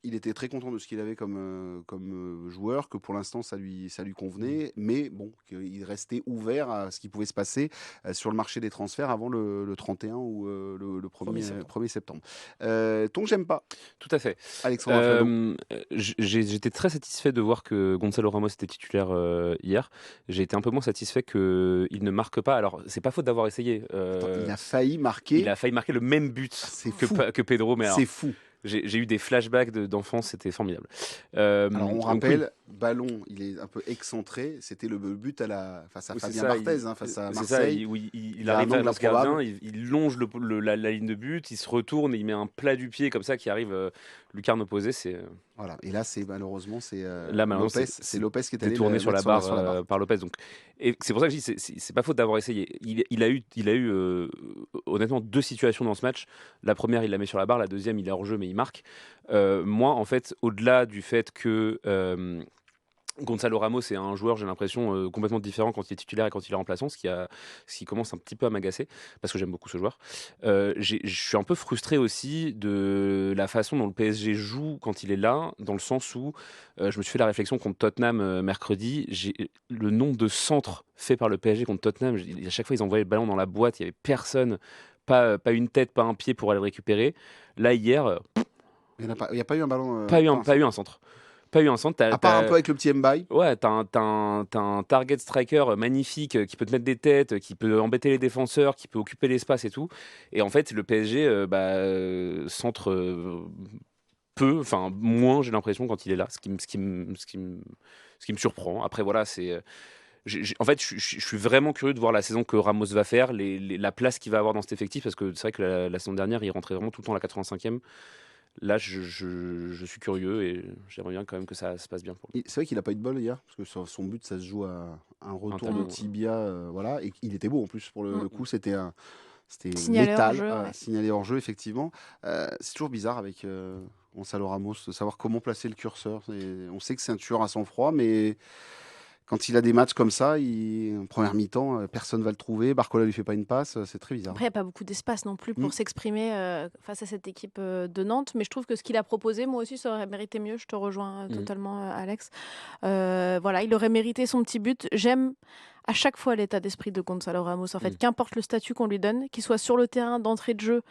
il était très content de ce qu'il avait comme joueur, que pour l'instant ça lui convenait, mais bon, qu'il restait ouvert à ce qui pouvait se passer sur le marché des transferts avant le 31 ou le 1er septembre. Ton j'aime pas. Tout à fait. Alexandre Alfredo. J'étais très satisfait de voir que Gonzalo Ramos était titulaire hier. J'ai été un peu moins satisfait qu'il ne marque pas. Alors, c'est pas faute d'avoir essayé. Il a failli marquer. Il a failli marquer le même but que Pedro, mais c'est fou. J'ai eu des flashbacks d'enfance, c'était formidable. Alors on rappelle, ballon, il est un peu excentré. C'était le but face à Fabien Barthez, face à Marseille. Il arrive à ce gardien, il longe la ligne de but, il se retourne et il met un plat du pied comme ça qui arrive lucarne opposée. Voilà. Et là, malheureusement, Lopez, c'est Lopez qui est allé tourné sur la barre par Lopez. Donc, et c'est pour ça que je dis, c'est pas faute d'avoir essayé. Il a eu honnêtement 2 situations dans ce match. La première, il la met sur la barre. La deuxième, il est hors jeu, mais il marque. Moi, en fait, au-delà du fait que Gonzalo Ramos est un joueur, j'ai l'impression, complètement différent quand il est titulaire et quand il est remplaçant, ce qui commence un petit peu à m'agacer, parce que j'aime beaucoup ce joueur. Je suis un peu frustré aussi de la façon dont le PSG joue quand il est là, dans le sens où je me suis fait la réflexion contre Tottenham mercredi, le nombre de centres faits par le PSG contre Tottenham, à chaque fois ils envoyaient le ballon dans la boîte, il n'y avait personne, pas une tête, pas un pied pour aller le récupérer. Là, hier... il n'y a pas eu un ballon... Pas eu un centre. Pas eu un centre. À part un peu avec le petit Mbaye. Ouais, t'as un target striker magnifique qui peut te mettre des têtes, qui peut embêter les défenseurs, qui peut occuper l'espace et tout. Et en fait, le PSG centre peu, enfin moins, j'ai l'impression, quand il est là, ce qui me surprend. Après, voilà, c'est... en fait, je suis vraiment curieux de voir la saison que Ramos va faire, la place qu'il va avoir dans cet effectif, parce que c'est vrai que la saison dernière, il rentrait vraiment tout le temps à la 85e. Là, je suis curieux et j'aimerais bien quand même que ça se passe bien pour lui. C'est vrai qu'il n'a pas eu de bol hier, parce que son but, ça se joue à un retour de tibia. Voilà, et il était beau en plus pour le coup. C'était létal, signalé hors jeu, effectivement. C'est toujours bizarre avec Gonzalo Ramos de savoir comment placer le curseur. On sait que c'est un tueur à sang-froid, mais quand il a des matchs comme ça, en première mi-temps, personne ne va le trouver. Barcola lui fait pas une passe, c'est très bizarre. Après, il n'y a pas beaucoup d'espace non plus pour s'exprimer face à cette équipe de Nantes. Mais je trouve que ce qu'il a proposé, moi aussi, ça aurait mérité mieux. Je te rejoins totalement, Alex. Voilà, il aurait mérité son petit but. J'aime à chaque fois l'état d'esprit de Gonzalo Ramos. En fait, qu'importe le statut qu'on lui donne, qu'il soit sur le terrain d'entrée de jeu,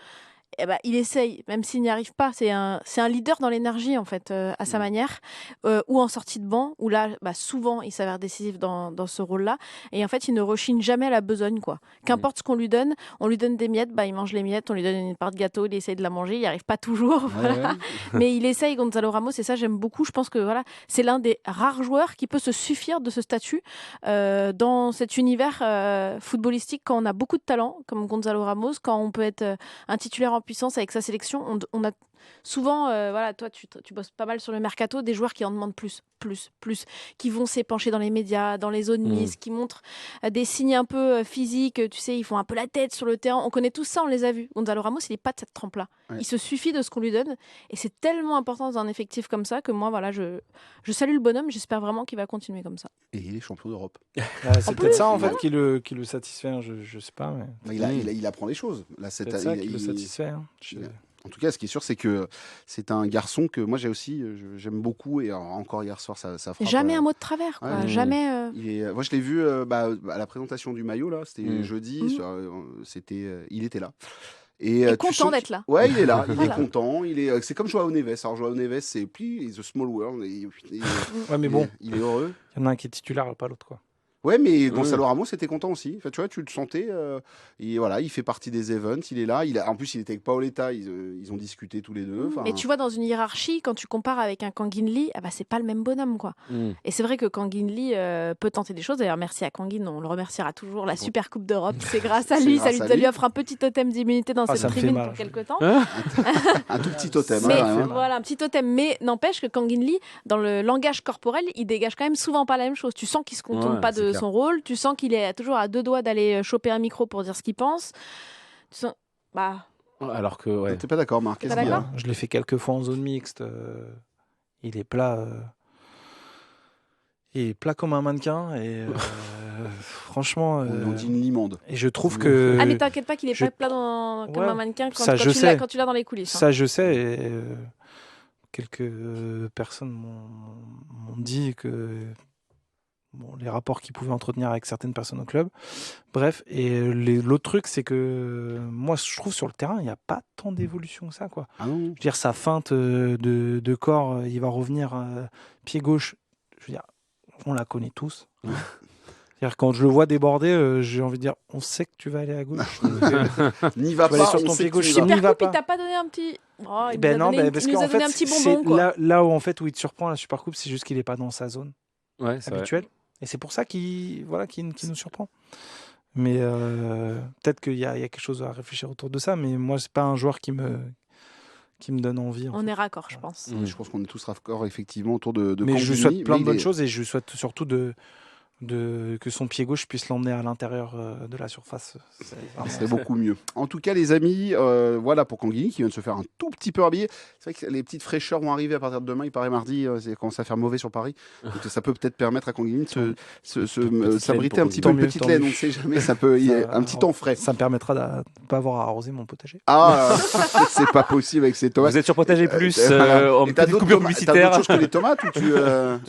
il essaye, même s'il n'y arrive pas. C'est un leader dans l'énergie, en fait, à sa manière, ou en sortie de banc, où là, souvent, il s'avère décisif dans ce rôle-là. Et en fait, il ne rechigne jamais à la besogne, quoi. Qu'importe ce qu'on lui donne, on lui donne des miettes, il mange les miettes, on lui donne une part de gâteau, il essaye de la manger, il n'y arrive pas toujours. Voilà. Mais il essaye, Gonzalo Ramos, et ça, j'aime beaucoup. Je pense que voilà, c'est l'un des rares joueurs qui peut se suffire de ce statut dans cet univers footballistique, quand on a beaucoup de talent, comme Gonzalo Ramos, quand on peut être un titulaire en puissance avec sa sélection. On a souvent, voilà, toi tu bosses pas mal sur le mercato, des joueurs qui en demandent plus, qui vont s'épancher dans les médias, dans les zones mises, qui montrent des signes un peu physiques, tu sais, ils font un peu la tête sur le terrain. On connaît tout ça, on les a vus. Gonzalo Ramos, il n'est pas de cette trempe-là. Ouais. Il se suffit de ce qu'on lui donne, et c'est tellement important dans un effectif comme ça que moi, voilà, je salue le bonhomme. J'espère vraiment qu'il va continuer comme ça. Et il est champion d'Europe. C'est peut-être ça en fait qui le satisfait. Hein, je sais pas. Mais... Il apprend les choses. Là, c'est ça qui le satisfait. Hein. En tout cas, ce qui est sûr, c'est que c'est un garçon que moi j'aime beaucoup, et encore hier soir, ça frappe. Jamais un mot de travers, quoi. Jamais. Moi, je l'ai vu à la présentation du maillot là. C'était jeudi. Il était là. Et content d'être là. Ouais, il est là, il est content. C'est comme Joao Neves. Alors Joao Neves, c'est the small world. Ouais, mais bon, il est heureux. Il y en a un qui est titulaire, pas l'autre, quoi. Ouais, mais Ouais. Gonzalo Ramos était content aussi. Enfin, tu vois, tu le sentais. Et voilà, il fait partie des events, il est là. En plus, il était avec Paoletta, ils ont discuté tous les deux. Enfin, Mais tu vois, dans une hiérarchie, quand tu compares avec un Kangin Lee, ah bah, c'est pas le même bonhomme, quoi. Mm. Et c'est vrai que Kangin Lee peut tenter des choses. D'ailleurs, merci à Kangin, on le remerciera toujours. La Super Coupe d'Europe, c'est grâce à C'est lui. grâce Ça à lui, lui. offre un petit totem d'immunité dans Ah, cette ça me fait tribune mal, pour je- quelques temps. un tout petit totem. Mais hein, hein. voilà, un petit totem. Mais n'empêche que Kangin Lee, dans le langage corporel, il dégage quand même souvent pas la même chose. Tu sens qu'il se contente Ouais, pas c'est de clair. son rôle. Tu sens qu'il est toujours à 2 doigts d'aller choper un micro pour dire ce qu'il pense. Tu sens... Bah, Alors que, ouais. T'es pas d'accord, Marc? T'es Qu'est-ce pas qu'il y a d'accord Je l'ai fait quelques fois en zone mixte. Il est plat. Il est plat comme un mannequin. Et franchement. On dit une limande. Et je trouve que. Ah, mais t'inquiète pas qu'il est je- pas plat comme Ouais, un mannequin ça, je quand sais. tu l'as dans les coulisses. hein. Ça, je sais. Et, quelques personnes m'ont dit que les rapports qu'il pouvait entretenir avec certaines personnes au club. Bref, et l'autre truc, c'est que moi, je trouve sur le terrain, il n'y a pas tant d'évolution que ça, quoi. Ah non. Je veux dire, sa feinte de corps, il va revenir pied gauche. Je veux dire, on la connaît tous. C'est-à-dire, quand je le vois déborder, j'ai envie de dire, on sait que tu vas aller à gauche. N'y va Tu vas aller pas, sur on ton sait pied que gauche. tu y vas. N'y Super va Coupe, pas. il t'a pas donné un petit. Oh, il Ben nous a non, donné, parce il nous qu'en a donné fait, un petit c'est bonbon, quoi. là où en fait où il te surprend la Super Coupe, c'est juste qu'il est pas dans sa zone Ouais, c'est vrai. habituelle, et c'est pour ça qu'il nous surprend. Mais peut-être qu'il y a quelque chose à réfléchir autour de ça, mais moi c'est pas un joueur qui me donne envie. On est raccord, je pense. Mm. Je pense qu'on est tous raccord effectivement autour de Mais je lui Kangin Lee, souhaite plein mais de il bonnes est- choses, et je lui souhaite surtout que son pied gauche puisse l'emmener à l'intérieur de la surface. C'est vraiment- C'est beaucoup mieux. En tout cas, les amis, voilà pour Kangin Lee qui vient de se faire un tout petit peu habiller. C'est vrai que les petites fraîcheurs vont arriver à partir de demain. Il paraît mardi, c'est commence à faire mauvais sur Paris. Donc ça peut peut-être permettre à Kangin Lee de Petite s'abriter laine un pour petit peu. Tant Une mieux, petite tant laine, mieux. on ne sait jamais. Ça peut, il y a un petit temps frais. Ça me permettra de ne pas avoir à arroser mon potager. Ah, c'est pas possible avec ces tomates. Vous êtes sur Protégé Plus, Voilà. en Et t'as petite d'autres coupure tomates- t'as publicitaire. d'autres choses que les tomates ou tu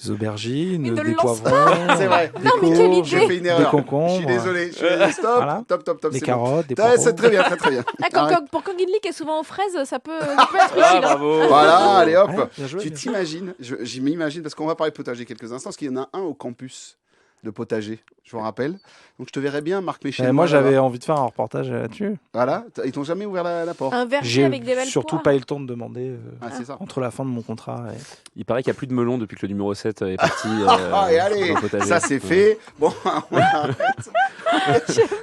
Des aubergines, Il ne des le lance poivrons, C'est vrai. des Non, mais quelle courges, J'ai fait une erreur. des concombres, Je suis désolé. Stop, Voilà. top, des c'est bon. carottes, des Ouais, poireaux. c'est très bien, très bien. Ah, Arrête. pour Kangin Lee qui est souvent aux fraises, ça peut être utile. Ah, hein. bravo. Voilà, allez hop. Ouais, bien joué, Tu bien joué. t'imagines, j'y m'imagine, parce qu'on va parler potager quelques instants, parce qu'il y en a un au campus de potager, je vous rappelle. Donc je te verrais bien, Marc Méchet. Moi, j'avais envie de faire un reportage là-dessus. Voilà, ils t'ont jamais ouvert la porte. Un verger J'ai avec des belles surtout poires. pas eu le temps de demander Ah, c'est ça. entre la fin de mon contrat. Il paraît qu'il n'y a plus de melon depuis que le numéro 7 est parti. Ah, et allez, dans le potager. ça c'est fait. Bon, on arrête.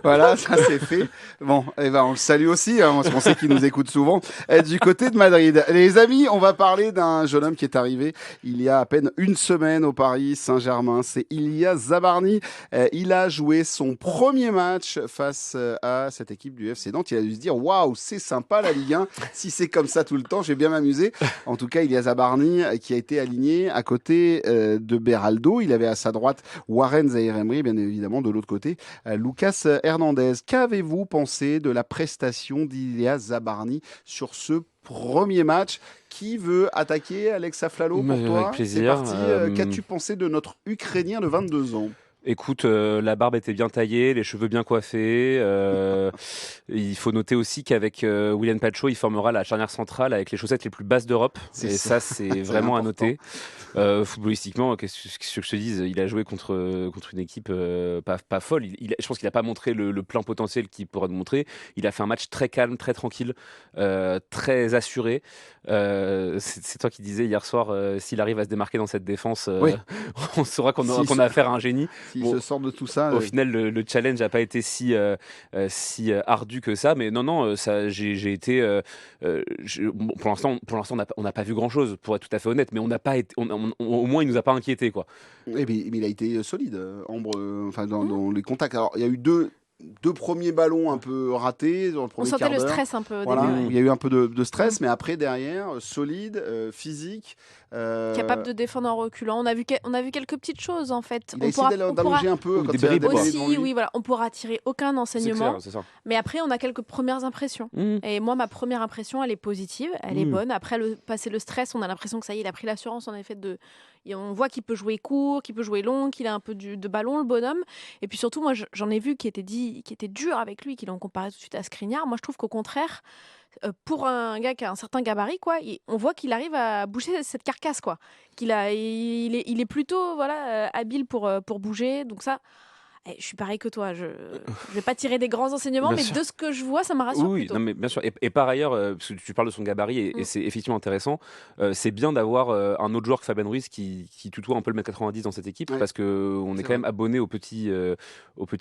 Voilà, ça c'est fait. Bon, et ben on le salue aussi, hein, parce qu'on sait qu'il nous écoute souvent. Du côté de Madrid, les amis, on va parler d'un jeune homme qui est arrivé il y a à peine une semaine au Paris Saint-Germain. C'est Ilia Zabarni. Il a joué son premier match face à cette équipe du FC Nantes. Il a dû se dire waouh, c'est sympa la Ligue 1. Si c'est comme ça tout le temps, je vais bien m'amuser. En tout cas, Ilia Zabarni qui a été aligné à côté de Beraldo. Il avait à sa droite Warren Zaïre-Emery, bien évidemment de l'autre côté Lucas Hernandez. Qu'avez-vous pensé de la prestation d'Ilia Zabarni sur ce premier match? Qui veut attaquer, Alexa Flalo, pour Avec toi? plaisir. C'est parti. Qu'as-tu pensé de notre Ukrainien de 22 ans? Écoute, la barbe était bien taillée, les cheveux bien coiffés. Il faut noter aussi qu'avec William Pacho, il formera la charnière centrale avec les chaussettes les plus basses d'Europe. C'est Et ça. ça, c'est vraiment à noter. Footballistiquement, qu'est-ce que je te dise, il a joué contre une équipe pas folle. Je pense qu'il n'a pas montré le plein potentiel qu'il pourrait nous montrer. Il a fait un match très calme, très tranquille, très assuré. C'est toi qui disais hier soir, s'il arrive à se démarquer dans cette défense, Oui. on saura qu'on Si, a affaire à un génie. S'il Bon, se sort de tout ça. Au final, le challenge n'a pas été si ardu que ça, mais non, j'ai été. Bon, pour l'instant, on n'a pas vu grand-chose, pour être tout à fait honnête, mais on n'a pas été, au moins, il nous a pas inquiété, quoi. Mais il a été solide, Ambre, enfin, dans les contacts. Alors, il y a eu deux premiers ballons un peu ratés dans le On premier sentait quart le d'heure. stress un peu au Voilà, début. il y a eu un peu de stress, mais après, derrière, solide, physique. Capable de défendre en reculant. On a vu quelques petites choses en fait. Il a essayé d'allonger un peu Ou quand des il a brides, quoi. dévié devant Aussi, lui. oui, voilà, on pourra tirer aucun C'est enseignement. clair, c'est ça. Mais après, on a quelques premières impressions. Mmh. Et moi, ma première impression, elle est positive, elle est Mmh. bonne. Après, passer le stress, on a l'impression que ça y est, il a pris l'assurance en effet et on voit qu'il peut jouer court, qu'il peut jouer long, qu'il a un peu de ballon, le bonhomme. Et puis surtout, moi, j'en ai vu qui était dur avec lui, qui l'ont comparé tout de suite à Skriniar. Moi, je trouve qu'au contraire, pour un gars qui a un certain gabarit, quoi, on voit qu'il arrive à bouger cette carcasse, quoi. Il est plutôt habile pour bouger. Donc ça, Je suis pareil que toi, je vais pas tirer des grands enseignements, Bien mais sûr. de ce que je vois, ça me rassure Oui, plutôt. non, mais bien sûr. Et par ailleurs, parce que tu parles de son gabarit, et c'est effectivement intéressant, c'est bien d'avoir un autre joueur que Fabien Ruiz qui tutoie un peu le 1m90 dans cette équipe, Ouais, parce qu'on est c'est quand même vrai. abonné au petit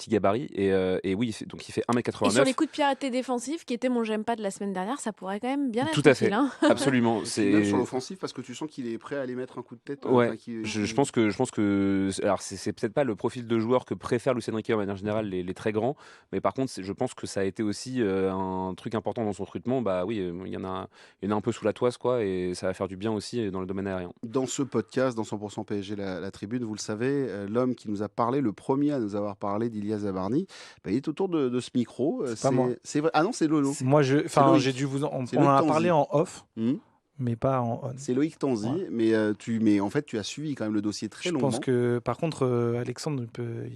gabarit. Et oui, donc il fait Et sur 1m89. les coups de pied arrêtés défensifs, qui était mon j'aime pas de la semaine dernière, ça pourrait quand même bien Tout être à utile. fait, Hein. absolument. Et puis même sur C'est l'offensif, parce que tu sens qu'il est prêt à aller mettre un coup de tête. Ouais, Enfin, je pense que alors c'est peut-être pas le profil de joueur que préfère Luis Enrique en manière générale, les très grands, mais par contre je pense que ça a été aussi un truc important dans son recrutement. Bah oui, il y en a un peu sous la toise, quoi, et ça va faire du bien aussi dans le domaine aérien. Dans ce podcast, dans 100% PSG, la tribune, vous le savez, l'homme qui nous a parlé, le premier à nous avoir parlé d'Ilias Zabarny, bah, il est autour de ce micro. C'est pas moi. C'est vrai. Ah non, c'est Lolo. Moi, C'est Loïc. j'ai dû vous C'est on en Loïc a parlé Tanzi. en off, Hmm. mais pas en on. C'est Loïc Tanzi, Ouais. mais en fait, tu as suivi quand même le dossier très Je longuement. pense que, par contre, Alexandre,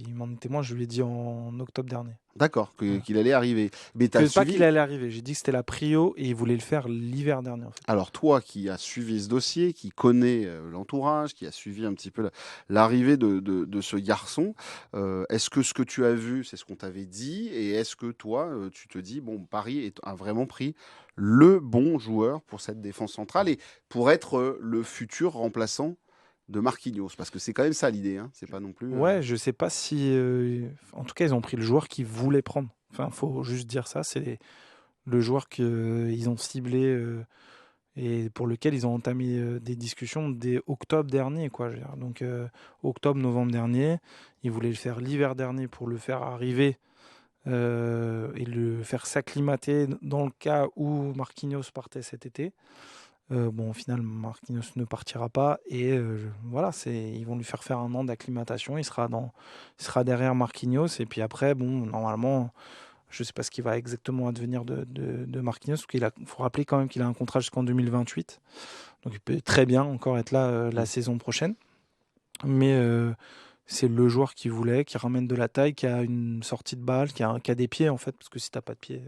il m'en est témoin, je lui ai dit en octobre dernier. D'accord, Ouais. qu'il allait arriver. Mais tu as Pas suivi. qu'il allait arriver, j'ai dit que c'était la prio et il voulait le faire l'hiver dernier, en fait. Alors toi qui as suivi ce dossier, qui connais l'entourage, qui a suivi un petit peu l'arrivée de ce garçon, est-ce que ce que tu as vu, c'est ce qu'on t'avait dit? Et est-ce que toi, tu te dis, bon, Paris a vraiment pris le bon joueur pour cette défense centrale et pour être le futur remplaçant de Marquinhos? Parce que c'est quand même ça l'idée, hein. C'est pas non plus... Ouais, je sais pas si. En tout cas, ils ont pris le joueur qu'ils voulaient prendre. Enfin, faut juste dire ça. C'est le joueur qu'ils ont ciblé et pour lequel ils ont entamé des discussions dès octobre dernier, quoi. Je veux dire. Donc, octobre, novembre dernier, ils voulaient le faire l'hiver dernier pour le faire arriver et le faire s'acclimater dans le cas où Marquinhos partait cet été. Bon, au final, Marquinhos ne partira pas et voilà, ils vont lui faire un an d'acclimatation. Il sera derrière Marquinhos et puis après, bon, normalement, je ne sais pas ce qui va exactement advenir de Marquinhos. Il faut rappeler quand même qu'il a un contrat jusqu'en 2028, donc il peut très bien encore être là la saison prochaine. Mais c'est le joueur qui voulait, qui ramène de la taille, qui a une sortie de balle, qui a des pieds en fait, parce que si t'as pas de pieds,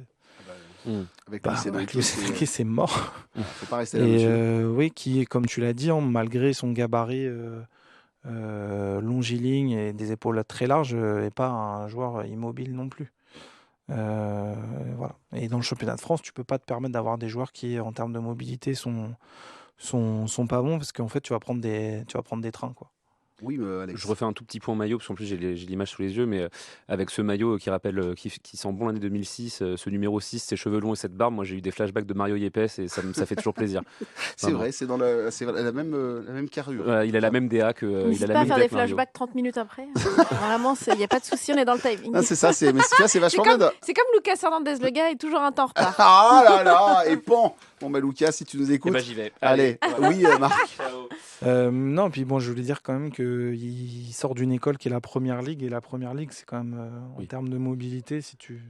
Avec bah, Luis Enrique, Luis Enrique, c'est mort. faut pas rester là Et dessus. oui, qui est, comme tu l'as dit, hein, malgré son gabarit longiligne et des épaules très larges, n'est pas un joueur immobile non plus. Voilà. Et dans le championnat de France, tu peux pas te permettre d'avoir des joueurs qui, en termes de mobilité, sont pas bons parce qu'en fait, tu vas prendre des trains, quoi. Oui, mais Alex. Je refais un tout petit point maillot, parce qu'en plus j'ai l'image sous les yeux, mais avec ce maillot qui rappelle, qui sent bon l'année 2006, ce numéro 6, ses cheveux longs et cette barbe, moi j'ai eu des flashbacks de Mario Yepes et ça fait toujours plaisir. C'est vrai, c'est la même carrure. Voilà, il a la même DA que il a N'hésite la pas à même faire DA des que Mario. flashbacks 30 minutes après. Vraiment, il n'y a pas de souci, on est dans le timing. Ah, c'est ça, mais c'est vachement bien. C'est comme Lucas Hernandez, le gars est toujours un temps en retard. Ah là là, et pan. Bon, bah Lucas, si tu nous Eh écoutes. ben, j'y vais. Allez, oui, Marc. Ciao. Non, puis bon, je voulais dire quand même qu'il sort d'une école qui est la Première Ligue, et la Première Ligue, c'est quand même, en Oui. termes de mobilité, si tu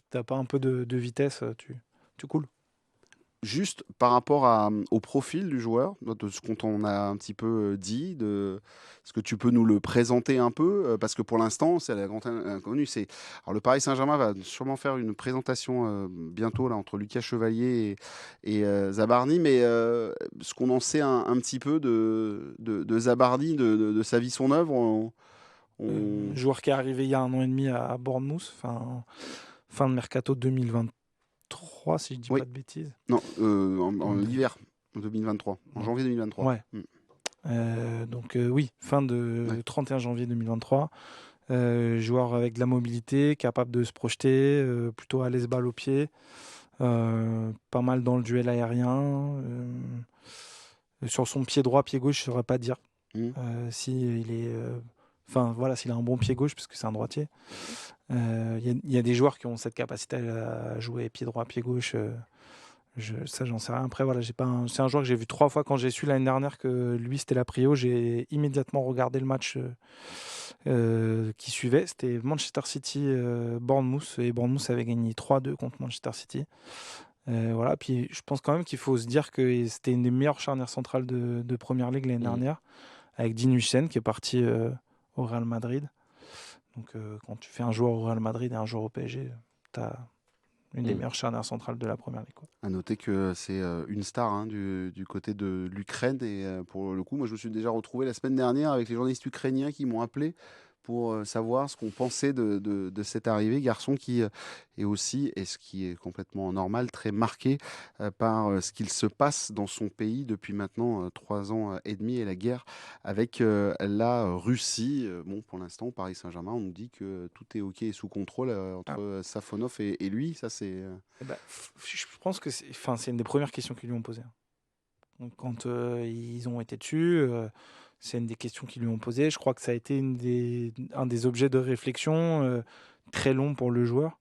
t'as pas un peu de vitesse, tu coules. Juste par rapport au profil du joueur, de ce qu'on a un petit peu dit, est-ce que tu peux nous le présenter un peu? Parce que pour l'instant, c'est la grande inconnue. Alors, le Paris Saint-Germain va sûrement faire une présentation bientôt là, entre Lucas Chevalier et Zabarny, mais ce qu'on en sait un petit peu de Zabarny, de sa vie, son œuvre, Joueur qui est arrivé il y a 1 an et demi à Bournemouth, fin de mercato 2023, si je dis Oui. pas de bêtises. Non, en hiver 2023, en janvier 2023. Ouais. Donc oui, fin de 31 janvier 2023. Joueur avec de la mobilité, capable de se projeter, plutôt à l'aise balle au pied, pas mal dans le duel aérien. Sur son pied droit, pied gauche, je ne saurais pas dire s'il est... Enfin, voilà, s'il a un bon pied gauche, parce que c'est un droitier. Il y a des joueurs qui ont cette capacité à jouer pied droit, pied gauche. Ça, j'en sais rien. Après, voilà, c'est un joueur que j'ai vu 3 fois quand j'ai su l'année dernière que lui, c'était la prio. J'ai immédiatement regardé le match qui suivait. C'était Manchester City-Bournemouth. Et Bournemouth avait gagné 3-2 contre Manchester City. Voilà. Puis je pense quand même qu'il faut se dire que c'était une des meilleures charnières centrales de Première Ligue l'année dernière, avec Dean Huijsen qui est parti au Real Madrid. Donc quand tu fais un joueur au Real Madrid et un joueur au PSG, tu as une des meilleures charnières centrales de la Première Ligue, quoi. À noter que c'est une star du côté de l'Ukraine. Et pour le coup, moi, je me suis déjà retrouvé la semaine dernière avec les journalistes ukrainiens qui m'ont appelé pour savoir ce qu'on pensait de cette arrivée. Garçon qui est aussi, et ce qui est complètement normal, très marqué par ce qu'il se passe dans son pays depuis maintenant 3 ans et demi et la guerre avec la Russie. Bon, pour l'instant, Paris Saint-Germain, on nous dit que tout est OK et sous contrôle entre Safonov et lui. Ça, c'est... Je pense que c'est une des premières questions qu'ils lui ont posées. Donc, quand ils ont été dessus, c'est une des questions qu'ils lui ont posées. Je crois que ça a été un des objets de réflexion très long pour le joueur.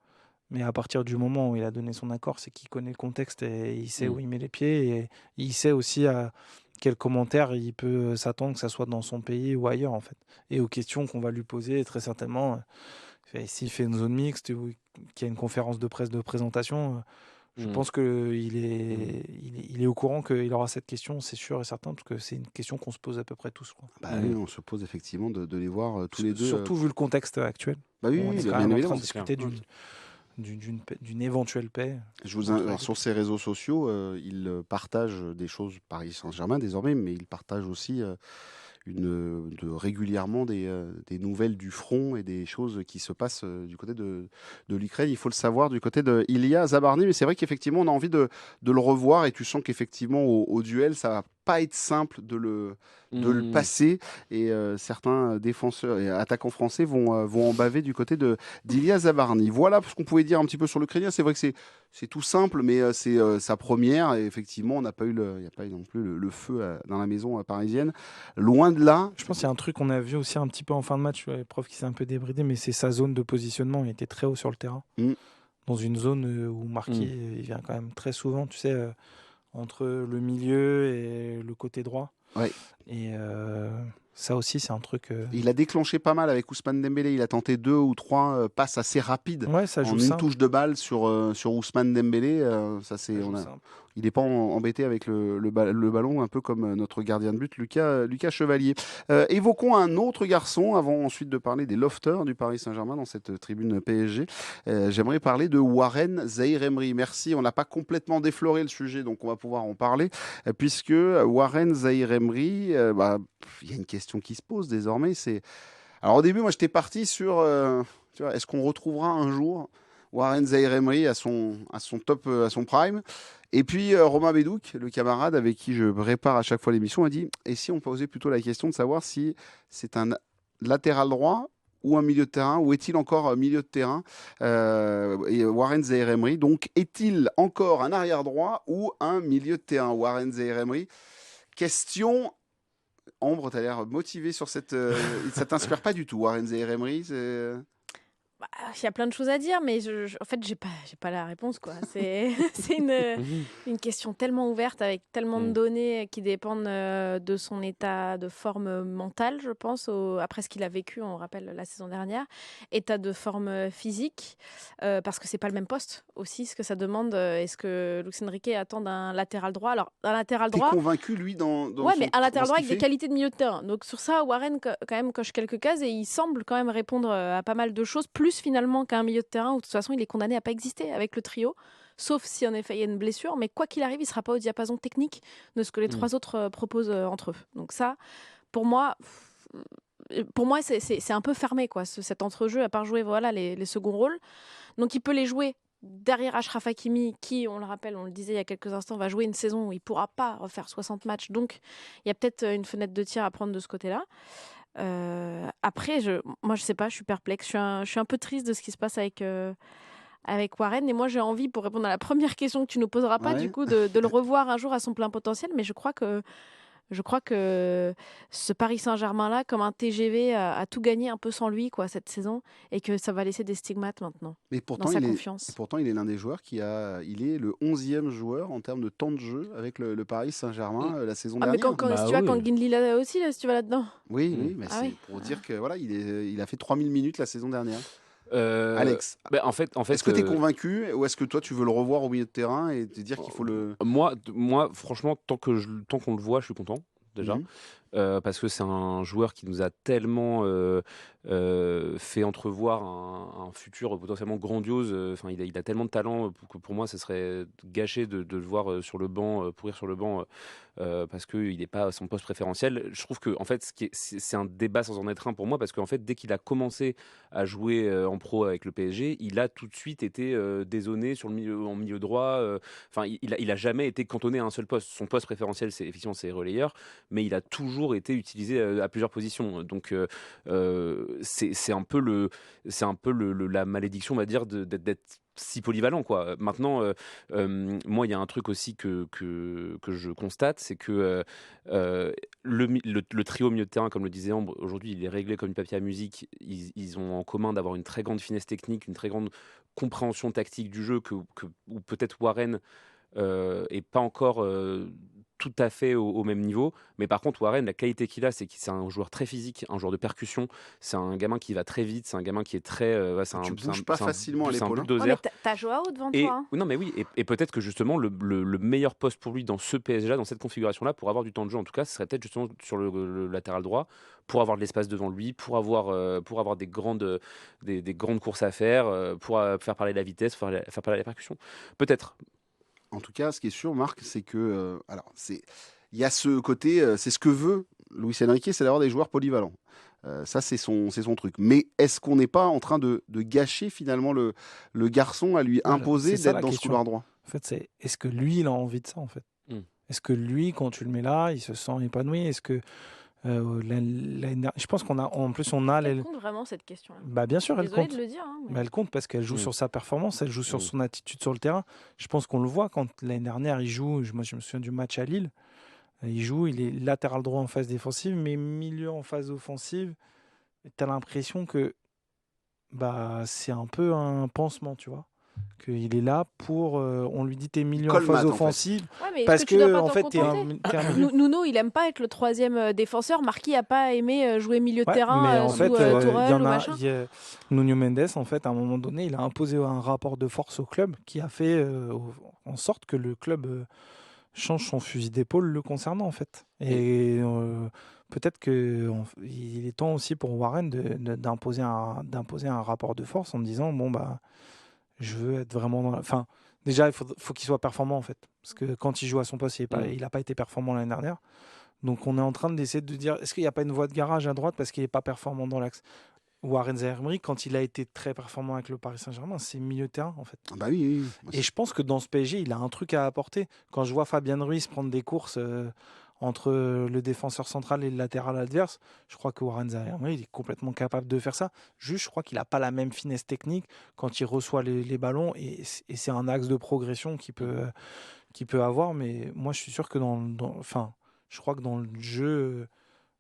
Mais à partir du moment où il a donné son accord, c'est qu'il connaît le contexte et il sait où il met les pieds. Et il sait aussi à quels commentaires il peut s'attendre, que ça soit dans son pays ou ailleurs, en fait. Et aux questions qu'on va lui poser, très certainement, s'il fait une zone mixte ou qu'il y a une conférence de presse de présentation, je pense qu'il est au courant qu'il aura cette question, c'est sûr et certain, parce que c'est une question qu'on se pose à peu près tous, quoi. Oui, on se pose effectivement de les voir tous les deux. Surtout vu le contexte actuel. On est quand même en train de c'est discuter d'une éventuelle paix. Alors, sur ses réseaux sociaux, il partage des choses Paris Saint-Germain désormais, mais il partage aussi régulièrement des nouvelles du front et des choses qui se passent du côté de l'Ukraine. Il faut le savoir du côté de Ilya Zabarny, mais c'est vrai qu'effectivement on a envie de le revoir et tu sens qu'effectivement au duel ça va pas être simple de le passer et certains défenseurs et attaquants français vont en baver du côté d'Ilya Zabarny. Voilà ce qu'on pouvait dire un petit peu sur l'Ukrainien. C'est vrai que c'est tout simple, mais c'est sa première et effectivement on n'a pas eu il n'y a pas eu non plus le feu dans la maison parisienne. Loin de là. Je pense qu'il y a un truc qu'on a vu aussi un petit peu en fin de match, le prof qui s'est un peu débridé, mais c'est sa zone de positionnement. Il était très haut sur le terrain, dans une zone où Marquis il vient quand même très souvent, tu sais, entre le milieu et le côté droit. Ouais. Et ça aussi, c'est un truc. Il a déclenché pas mal avec Ousmane Dembélé. Il a tenté 2 ou 3 passes assez rapides ça joue en une simple. touche de balle sur Ousmane Dembélé. Il n'est pas embêté avec le ballon, un peu comme notre gardien de but, Lucas Chevalier. Évoquons un autre garçon avant ensuite de parler des lofters du Paris Saint-Germain dans cette tribune PSG. J'aimerais parler de Warren Zaïre-Emery. Merci, on n'a pas complètement défloré le sujet, donc on va pouvoir en parler, puisque Warren Zaïre-Emery, il y a une question qui se pose désormais. Alors au début, moi j'étais parti sur, tu vois, est-ce qu'on retrouvera un jour Warren Zaïre-Emery à son top, à son prime. Et puis Romain Bédouc, le camarade avec qui je prépare à chaque fois l'émission, a dit, et si on posait plutôt la question de savoir si c'est un latéral droit ou un milieu de terrain, ou est-il encore milieu de terrain et Warren Zaïre-Emery, donc est-il encore un arrière droit ou un milieu de terrain, Warren Zaïre-Emery? Question. Ambre, tu as l'air motivé sur cette... ça t'inspire pas du tout, Warren Zaïre-Emery? Il y a plein de choses à dire, mais en fait, j'ai pas la réponse, quoi. C'est une question tellement ouverte, avec tellement de données qui dépendent de son état de forme mentale, je pense, après ce qu'il a vécu, on rappelle, la saison dernière, état de forme physique, parce que c'est pas le même poste aussi, ce que ça demande. Est-ce que Luis Enrique attend d'un latéral droit? Alors, un latéral droit... T'es convaincu, lui, dans ouais, mais un latéral droit avec des qualités de milieu de terrain. Donc, sur ça, Warren, quand même, coche quelques cases et il semble quand même répondre à pas mal de choses, plus finalement qu'un milieu de terrain où de toute façon il est condamné à pas exister avec le trio, sauf si en effet il y a une blessure, mais quoi qu'il arrive il sera pas au diapason technique de ce que les trois autres proposent entre eux. Donc ça, pour moi c'est un peu fermé, quoi, cet entrejeu, à part jouer les seconds rôles. Donc il peut les jouer derrière Achraf Hakimi, qui, on le rappelle, on le disait il y a quelques instants, va jouer une saison où il pourra pas refaire 60 matchs, donc il y a peut-être une fenêtre de tir à prendre de ce côté-là. Après, moi je sais pas, je suis perplexe, je suis un peu triste de ce qui se passe avec Warren, et moi j'ai envie, pour répondre à la première question que tu nous poseras pas, du coup, de le revoir un jour à son plein potentiel, mais je crois que ce Paris Saint-Germain-là, comme un TGV, a tout gagné un peu sans lui, quoi, cette saison, et que ça va laisser des stigmates maintenant. Mais pourtant, dans sa confiance. Pourtant, il est l'un des joueurs il est le 11e joueur en termes de temps de jeu avec le Paris Saint-Germain la saison dernière. Mais quand Guindy l'a aussi, si tu vas là-dedans. Oui, mais c'est pour dire que voilà, il a fait 3000 minutes la saison dernière. Alex, en fait, est-ce que tu es convaincu ou est-ce que toi tu veux le revoir au milieu de terrain et te dire qu'il faut le... Moi franchement, tant qu'on le voit, je suis content déjà. parce que c'est un joueur qui nous a tellement fait entrevoir un futur potentiellement grandiose. Enfin, il a tellement de talent que pour moi, ce serait gâché de le voir sur le banc, pourrir sur le banc, parce qu'il n'est pas à son poste préférentiel. Je trouve que en fait, c'est un débat sans en être un pour moi, parce qu'en fait, dès qu'il a commencé à jouer en pro avec le PSG, il a tout de suite été dézonné en milieu droit. Enfin, il a jamais été cantonné à un seul poste. Son poste préférentiel, c'est effectivement c'est relayeur, mais il a toujours été utilisé à plusieurs positions. Donc c'est un peu la malédiction, on va dire, d'être si polyvalent, quoi. Maintenant, moi, il y a un truc aussi que je constate, c'est que le trio milieu de terrain, comme le disait Ambre, aujourd'hui, il est réglé comme du papier à musique. Ils ont en commun d'avoir une très grande finesse technique, une très grande compréhension tactique du jeu, où peut-être Warren est pas encore tout à fait au même niveau. Mais par contre, Warren, la qualité qu'il a, c'est qu'il c'est un joueur très physique, un joueur de percussion. C'est un gamin qui va très vite, c'est un gamin qui est très... Tu bouges pas facilement à c'est un l'épaule. Ouais, mais bulldozer. t'as Joao devant Et toi. Hein. non, mais oui, et peut-être que justement le meilleur poste pour lui dans ce PSG-là, dans cette configuration-là, pour avoir du temps de jeu, en tout cas, ce serait peut-être justement sur le latéral droit, pour avoir de l'espace devant lui, pour avoir des grandes courses à faire, pour faire parler la vitesse, faire parler la percussion. Peut-être. En tout cas, ce qui est sûr, Marc, c'est que il y a ce côté, c'est ce que veut Luis Enrique, c'est d'avoir des joueurs polyvalents. Ça, c'est son truc. Mais est-ce qu'on n'est pas en train de gâcher finalement le garçon à lui Voilà, imposer c'est ça d'être la dans ce question. couloir droit? En fait, c'est est-ce que lui, il a envie de ça, en fait? Mm. Est-ce que lui, quand tu le mets là, il se sent épanoui? Est-ce que je pense qu'on a, en plus, on a Elle compte vraiment cette question. Bah, bien sûr, elle Désolée compte. de le dire. Hein, mais... Mais elle compte parce qu'elle joue Mm. sur sa performance, elle joue sur Mm. son attitude sur le terrain. Je pense qu'on le voit quand l'année dernière, il joue. Moi, je me souviens du match à Lille. Il joue, il est latéral droit en phase défensive, mais milieu en phase offensive. Tu as l'impression que bah, c'est un peu un pansement, tu vois. Qu'il est là pour. On lui dit t'es milieu en Colmate, phase en fait. offensive. Ouais, mais est-ce Parce que tu dois que, pas en t'en fait, t'es contenter un milieu. Nuno, il aime pas être le troisième défenseur. Marquis a pas aimé jouer milieu de Ouais, terrain mais en sous fait, il y Tourelle en ou a. machin. Nuno Mendes, en fait, à un moment donné, il a imposé un rapport de force au club qui a fait en sorte que le club change son fusil d'épaule le concernant, en fait. Et peut-être qu'il est temps aussi pour Warren d'imposer un rapport de force en disant bon, bah, je veux être vraiment dans la. Enfin, déjà, il faut qu'il soit performant, en fait. Parce que quand il joue à son poste, il n'a pas été performant l'année dernière. Donc, on est en train d'essayer de dire est-ce qu'il n'y a pas une voie de garage à droite parce qu'il n'est pas performant dans l'axe? Warren Zaïre-Emery, quand il a été très performant avec le Paris Saint-Germain, c'est milieu de terrain, en fait. Ah bah oui. Et je pense que dans ce PSG, il a un truc à apporter. Quand je vois Fabien Ruiz prendre des courses entre le défenseur central et le latéral adverse, je crois que Warren Zaïre-Emery, il est complètement capable de faire ça. Juste, je crois qu'il n'a pas la même finesse technique quand il reçoit les ballons. Et c'est un axe de progression qu'il peut avoir. Mais moi, je suis sûr que enfin, je crois que dans le jeu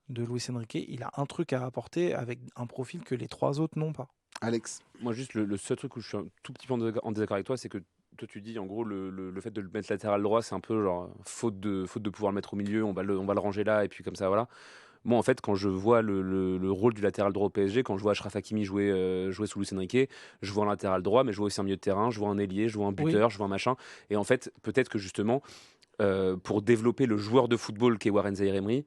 de Luis Enrique, il a un truc à apporter avec un profil que les trois autres n'ont pas. Alex. Moi, juste le seul truc où je suis un tout petit peu en désaccord avec toi, c'est que toi, tu dis en gros le fait de le mettre latéral droit, c'est un peu genre faute de pouvoir le mettre au milieu, on va le ranger là, et puis comme ça, voilà. Moi, en fait, quand je vois le rôle du latéral droit au PSG, quand je vois Achraf Hakimi jouer sous Luis Enrique, je vois un latéral droit, mais je vois aussi un milieu de terrain, je vois un ailier, je vois un buteur, je vois un machin. Et en fait, peut-être que justement, pour développer le joueur de football qu'est Warren Zaïre-Emery,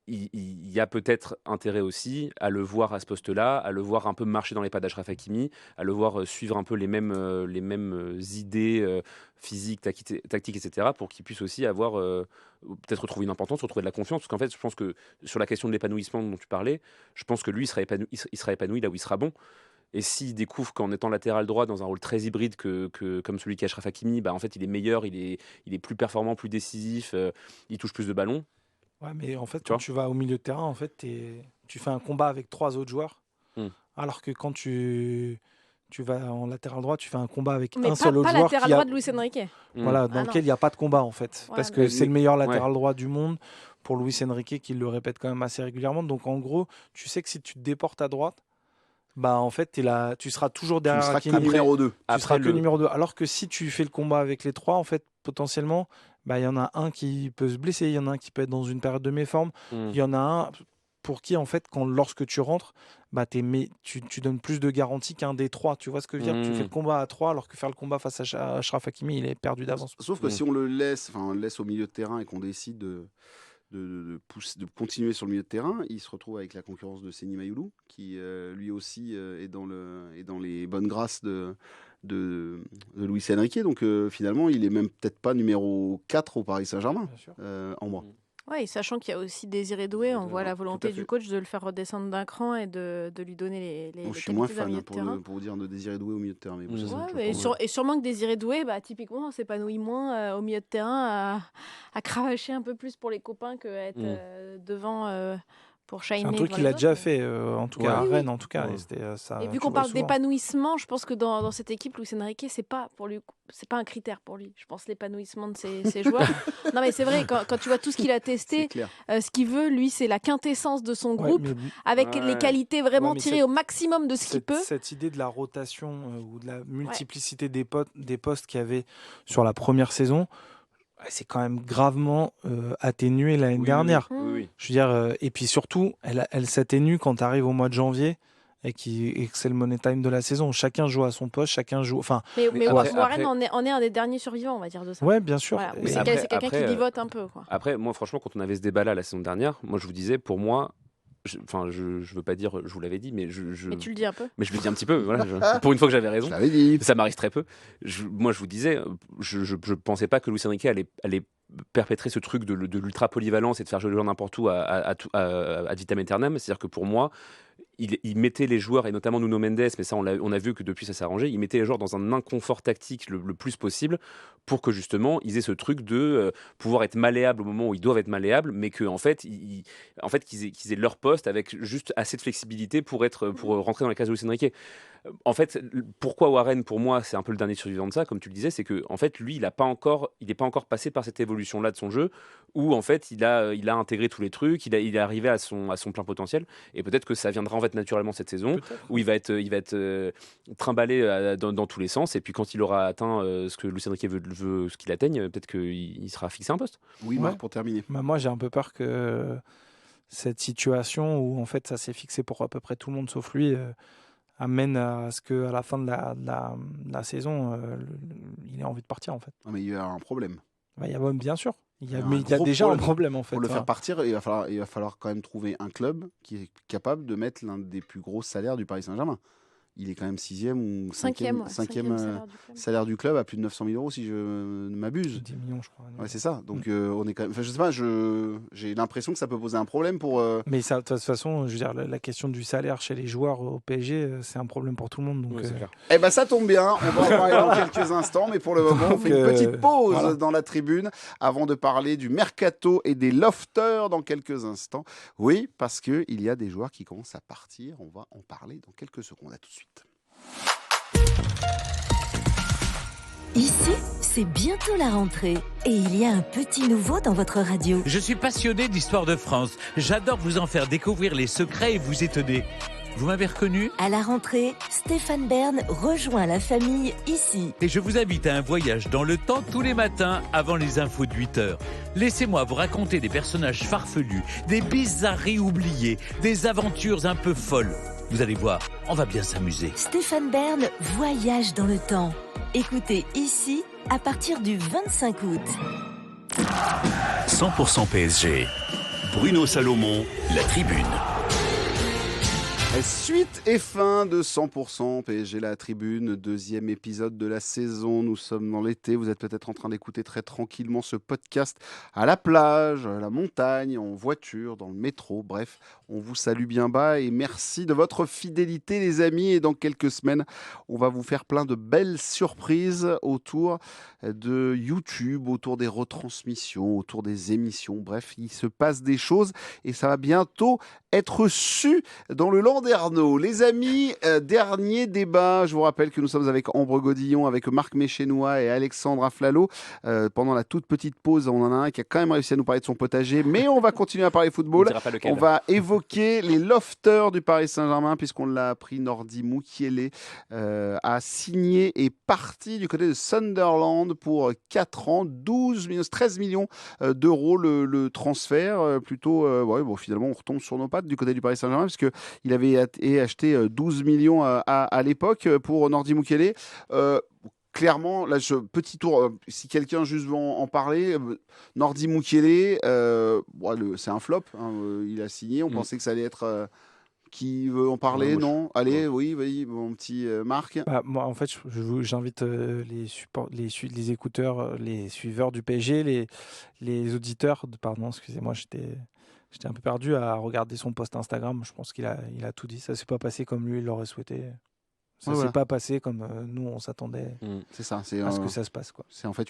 il y a peut-être intérêt aussi à le voir à ce poste-là, à le voir un peu marcher dans les pas d'Achraf Hakimi, à le voir suivre un peu les mêmes idées physiques, tactiques, etc., pour qu'il puisse aussi avoir peut-être retrouver une importance, retrouver de la confiance. Parce qu'en fait, je pense que sur la question de l'épanouissement dont tu parlais, je pense que lui, il sera épanoui là où il sera bon. Et s'il découvre qu'en étant latéral droit dans un rôle très hybride comme celui qu'a Achraf Hakimi, bah, en fait, il est meilleur, il est plus performant, plus décisif, il touche plus de ballons. Ouais, mais en fait, Tu quand vois tu vas au milieu de terrain, en fait, tu fais un combat avec trois autres joueurs. Mm. Alors que quand tu vas en latéral droit, tu fais un combat avec Mais un seul autre pas joueur latéral droit de Luis Enrique. Voilà, dans Ah lequel non. il n'y a pas de combat, en fait. Ouais, Parce que mais- c'est le meilleur latéral droit du monde pour Luis Enrique, qui le répète quand même assez régulièrement. Donc, en gros, tu sais que si tu te déportes à droite, bah, en fait, tu seras toujours Tu ne derrière seras que Hakimi. numéro 2. Tu seras que numéro 2. Alors que si tu fais le combat avec les trois, en fait, potentiellement, bah, il y en a un qui peut se blesser, il y en a un qui peut être dans une période de méforme, il y en a un pour qui, en fait, lorsque tu rentres, bah, tu donnes plus de garantie qu'un des trois. Tu vois ce que je veux dire? Tu fais le combat à trois, alors que faire le combat face à Achraf Hakimi, il est perdu d'avance. Sauf que si on le laisse au milieu de terrain et qu'on décide de continuer sur le milieu de terrain. Il se retrouve avec la concurrence de Seny Mayoulou, qui lui aussi est dans les bonnes grâces de Luis Enrique. Donc finalement, il est même peut-être pas numéro 4 au Paris Saint-Germain en mois. Oui, sachant qu'il y a aussi Désiré Doué, on voit la Tout volonté à fait. du coach de le faire redescendre d'un cran et de lui donner les Je suis moins qualités d'un fan milieu de terrain. pour vous dire de Désiré Doué au milieu de terrain. Mais bon, ça, c'est Ouais, autre chose mais pour moi. et sûrement que Désiré Doué, typiquement, s'épanouit moins au milieu de terrain à cravacher un peu plus pour les copains qu'être devant pour C'est shiner un truc devant qu'il les a autres. déjà fait, en tout cas à Oui, oui. Rennes, en tout cas. Ouais. Et c'était, ça, Et vu tu qu'on le vois parle souvent. d'épanouissement, je pense que dans cette équipe, Luis Enrique, c'est pas un critère pour lui. Je pense l'épanouissement de ses joueurs. Non, mais c'est vrai, quand tu vois tout ce qu'il a C'est testé, clair. ce qu'il veut, lui, c'est la quintessence de son Ouais, groupe, mais avec les Ouais. qualités vraiment Ouais, mais tirées au maximum de ce qu'il peut. cette idée de la rotation ou de la multiplicité des postes qu'il y avait sur la première saison, c'est quand même gravement atténué l'année dernière. Oui. Je veux dire, et puis surtout, elle s'atténue quand tu arrives au mois de janvier et que c'est le money time de la saison. Chacun joue à son poste, chacun joue. Enfin, Mais après- Warren après- en est un des derniers survivants, on va dire, de ça. ouais, bien sûr. Voilà, où Et- c'est après- quelqu'un qui après, vivote un peu, quoi. Après, moi, franchement, quand on avait ce débat-là la saison dernière, moi, je vous disais, pour moi, je veux pas dire, je vous l'avais dit, mais Mais tu le dis un peu. mais je le dis un petit peu. Voilà, pour une fois que j'avais Je raison. l'avais dit. Ça m'arrive très peu. Moi, je vous disais, je pensais pas que Luis Enrique allait perpétrer ce truc de l'ultra polyvalence et de faire jouer les joueurs n'importe où ad vitam aeternam. C'est-à-dire que pour moi, il mettait les joueurs, et notamment Nuno Mendes, mais ça on a vu que depuis ça s'est arrangé, il mettait les joueurs dans un inconfort tactique le plus possible pour que justement ils aient ce truc de pouvoir être malléables au moment où ils doivent être malléables, mais qu'en qu'ils aient leur poste avec juste assez de flexibilité pour rentrer dans les cases de Luis Enrique. En fait, pourquoi Warren, pour moi, c'est un peu le dernier survivant de ça, comme tu le disais, c'est que en fait, lui, il n'est pas encore passé par cette évolution-là de son jeu, où en fait, il a intégré tous les trucs, il est arrivé à son plein potentiel, et peut-être que ça viendra en fait naturellement cette saison, où il va être trimballé dans tous les sens, et puis quand il aura atteint ce que Luis Enrique veut ce qu'il atteigne, peut-être qu'il sera fixé un poste. Oui, Marc, pour terminer. Moi, j'ai un peu peur que cette situation où en fait ça s'est fixé pour à peu près tout le monde sauf lui amène à ce qu'à la fin de la saison, il ait envie de partir en fait. Non, mais il y a un problème. Il y a bien sûr. Il y a gros déjà problème. un problème en fait. Pour le faire partir, il va falloir quand même trouver un club qui est capable de mettre l'un des plus gros salaires du Paris Saint-Germain. Il est quand même 6e ou 5e salaire du club à plus de 900 000 euros, si je ne m'abuse. 10 millions, je crois. Ouais, c'est ça. Donc, on est quand même. Enfin, je sais pas, j'ai l'impression que ça peut poser un problème pour. Mais ça, de toute façon, je veux dire, la question du salaire chez les joueurs au PSG, c'est un problème pour tout le monde. Donc, C'est clair. Eh ben, ça tombe bien. On va en parler dans quelques instants. Mais pour le moment, on fait une petite pause voilà. dans la tribune avant de parler du mercato et des lofters dans quelques instants. Oui, parce qu'il y a des joueurs qui commencent à partir. On va en parler dans quelques secondes. À tout de suite. Ici, c'est bientôt la rentrée et il y a un petit nouveau dans votre radio. Je suis passionné d'histoire de France. J'adore vous en faire découvrir les secrets et vous étonner. Vous m'avez reconnu ? À la rentrée, Stéphane Bern rejoint la famille ici. Et je vous invite à un voyage dans le temps tous les matins avant les infos de 8h. Laissez-moi vous raconter des personnages farfelus, des bizarreries oubliées, des aventures un peu folles. Vous allez voir, on va bien s'amuser. Stéphane Bern voyage dans le temps. Écoutez ici à partir du 25 août. 100% PSG. Bruno Salomon, la tribune. Suite et fin de 100% PSG La Tribune, deuxième épisode de la saison. Nous sommes dans l'été. Vous êtes peut-être en train d'écouter très tranquillement ce podcast à la plage, à la montagne, en voiture, dans le métro. Bref, on vous salue bien bas et merci de votre fidélité, les amis. Et dans quelques semaines, on va vous faire plein de belles surprises autour de YouTube, autour des retransmissions, autour des émissions. Bref, il se passe des choses et ça va bientôt être su dans le Landerneau. Les amis, dernier débat. Je vous rappelle que nous sommes avec Ambre Godillon, avec Marc Méchénois et Alexandre Aflalo. Pendant la toute petite pause, on en a un qui a quand même réussi à nous parler de son potager, mais on va continuer à parler football. On va évoquer les lofters du Paris Saint-Germain, puisqu'on l'a appris, Nordi Mukiele a signé et parti du côté de Sunderland pour 4 ans, 13 millions d'euros le transfert. Finalement, on retombe sur nos pattes du côté du Paris Saint-Germain, parce qu'il avait acheté 12 millions à l'époque pour Nordi Mukiele. clairement, là, petit tour, si quelqu'un juste veut en parler, Nordi Mukiele, c'est un flop, hein, il a signé, on pensait que ça allait être... qui veut en parler? Ouais, moi, non? Allez, oui, vas-y, mon petit Marc. Bah, moi, en fait, j'invite les écouteurs, les suiveurs du PSG, les auditeurs, pardon, excusez-moi, j'étais un peu perdu à regarder son post Instagram. Je pense qu'il a tout dit. Ça s'est pas passé comme lui, il l'aurait souhaité. Ça Ouais, s'est voilà. pas passé comme nous, on s'attendait C'est ça, c'est à ce que ça se passe, quoi. c'est en fait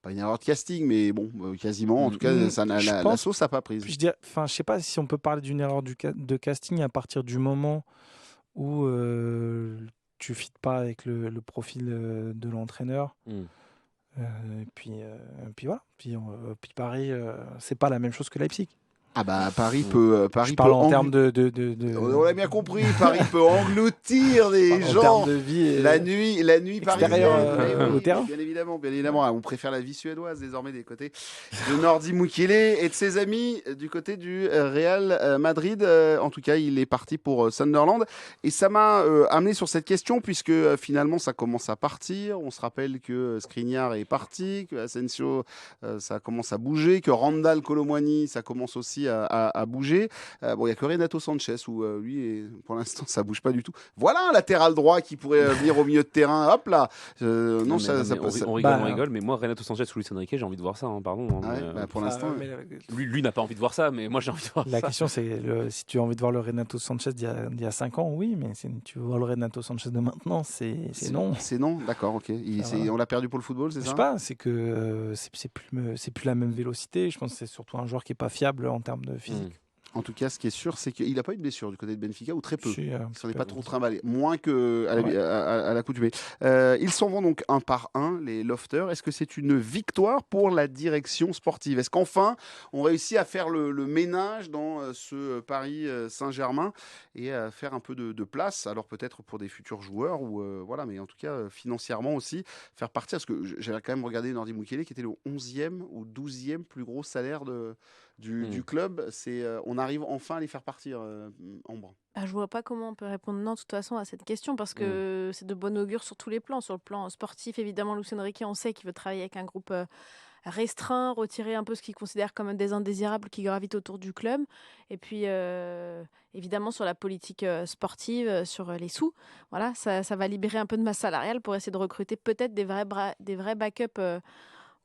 pas une erreur de casting, mais bon, quasiment. En tout cas, Je la pense- sauce n'a pas prise. Puis je sais pas si on peut parler d'une erreur de casting à partir du moment où tu fites pas avec le profil de l'entraîneur. Et puis voilà. Puis Paris, c'est pas la même chose que Leipzig. Ah bah Paris peut Je parle en termes de On l'a bien compris, Paris peut engloutir des en gens. termes de vie. Et- La nuit extérieure, parisienne. au terrain. Bien évidemment, bien évidemment. On préfère la vie suédoise désormais des côtés de Nordi Mukiele et de ses amis du côté du Real Madrid. En tout cas, il est parti pour Sunderland. Et ça m'a amené sur cette question puisque finalement ça commence à partir. On se rappelle que Skriniar est parti, que Asensio ça commence à bouger, que Randal Colomwani ça commence aussi à bouger. Bon, il n'y a que Renato Sanchez où lui, pour l'instant, ça bouge pas du tout. Voilà un latéral droit qui pourrait venir au milieu de terrain. Hop là. Non, ça passe. on rigole, mais moi, Renato Sanchez ou Luis Enrique, j'ai envie de voir ça, hein, pardon. Ah ouais, bah, pour l'instant, Lui n'a pas envie de voir ça, mais moi, j'ai envie de voir La ça. question, c'est si tu as envie de voir le Renato Sanchez d'il y a 5 ans, oui, mais si tu veux voir le Renato Sanchez de maintenant, c'est non. C'est non, d'accord, ok. On l'a perdu pour le football, c'est Je ça? sais pas, c'est que c'est plus la même vélocité. Je pense que c'est surtout un joueur qui est pas fiable en termes de physique. En tout cas, ce qui est sûr, c'est qu'il n'a pas eu de blessure du côté de Benfica, ou très peu. Je suis, Il s'en est peu pas trop trimballé, moins que Ouais. à l'accoutumée. Ils s'en vont donc un par un, les lofters. Est-ce que c'est une victoire pour la direction sportive? Est-ce qu'enfin, on réussit à faire le ménage dans ce Paris Saint-Germain et à faire un peu de place, alors peut-être pour des futurs joueurs, ou voilà, mais en tout cas, financièrement aussi, faire partir, parce que j'avais quand même regardé Nordi Mukiele, qui était le 11e ou 12e plus gros salaire du club. On arrive enfin à les faire partir, Ambre. Bah, je vois pas comment on peut répondre non de toute façon à cette question parce que c'est de bon augure sur tous les plans. Sur le plan sportif, évidemment, Luis Enrique, on sait qu'il veut travailler avec un groupe restreint, retirer un peu ce qu'il considère comme des indésirables qui gravitent autour du club. Et puis, évidemment, sur la politique sportive, sur les sous, voilà, ça va libérer un peu de masse salariale pour essayer de recruter peut-être des vrais backups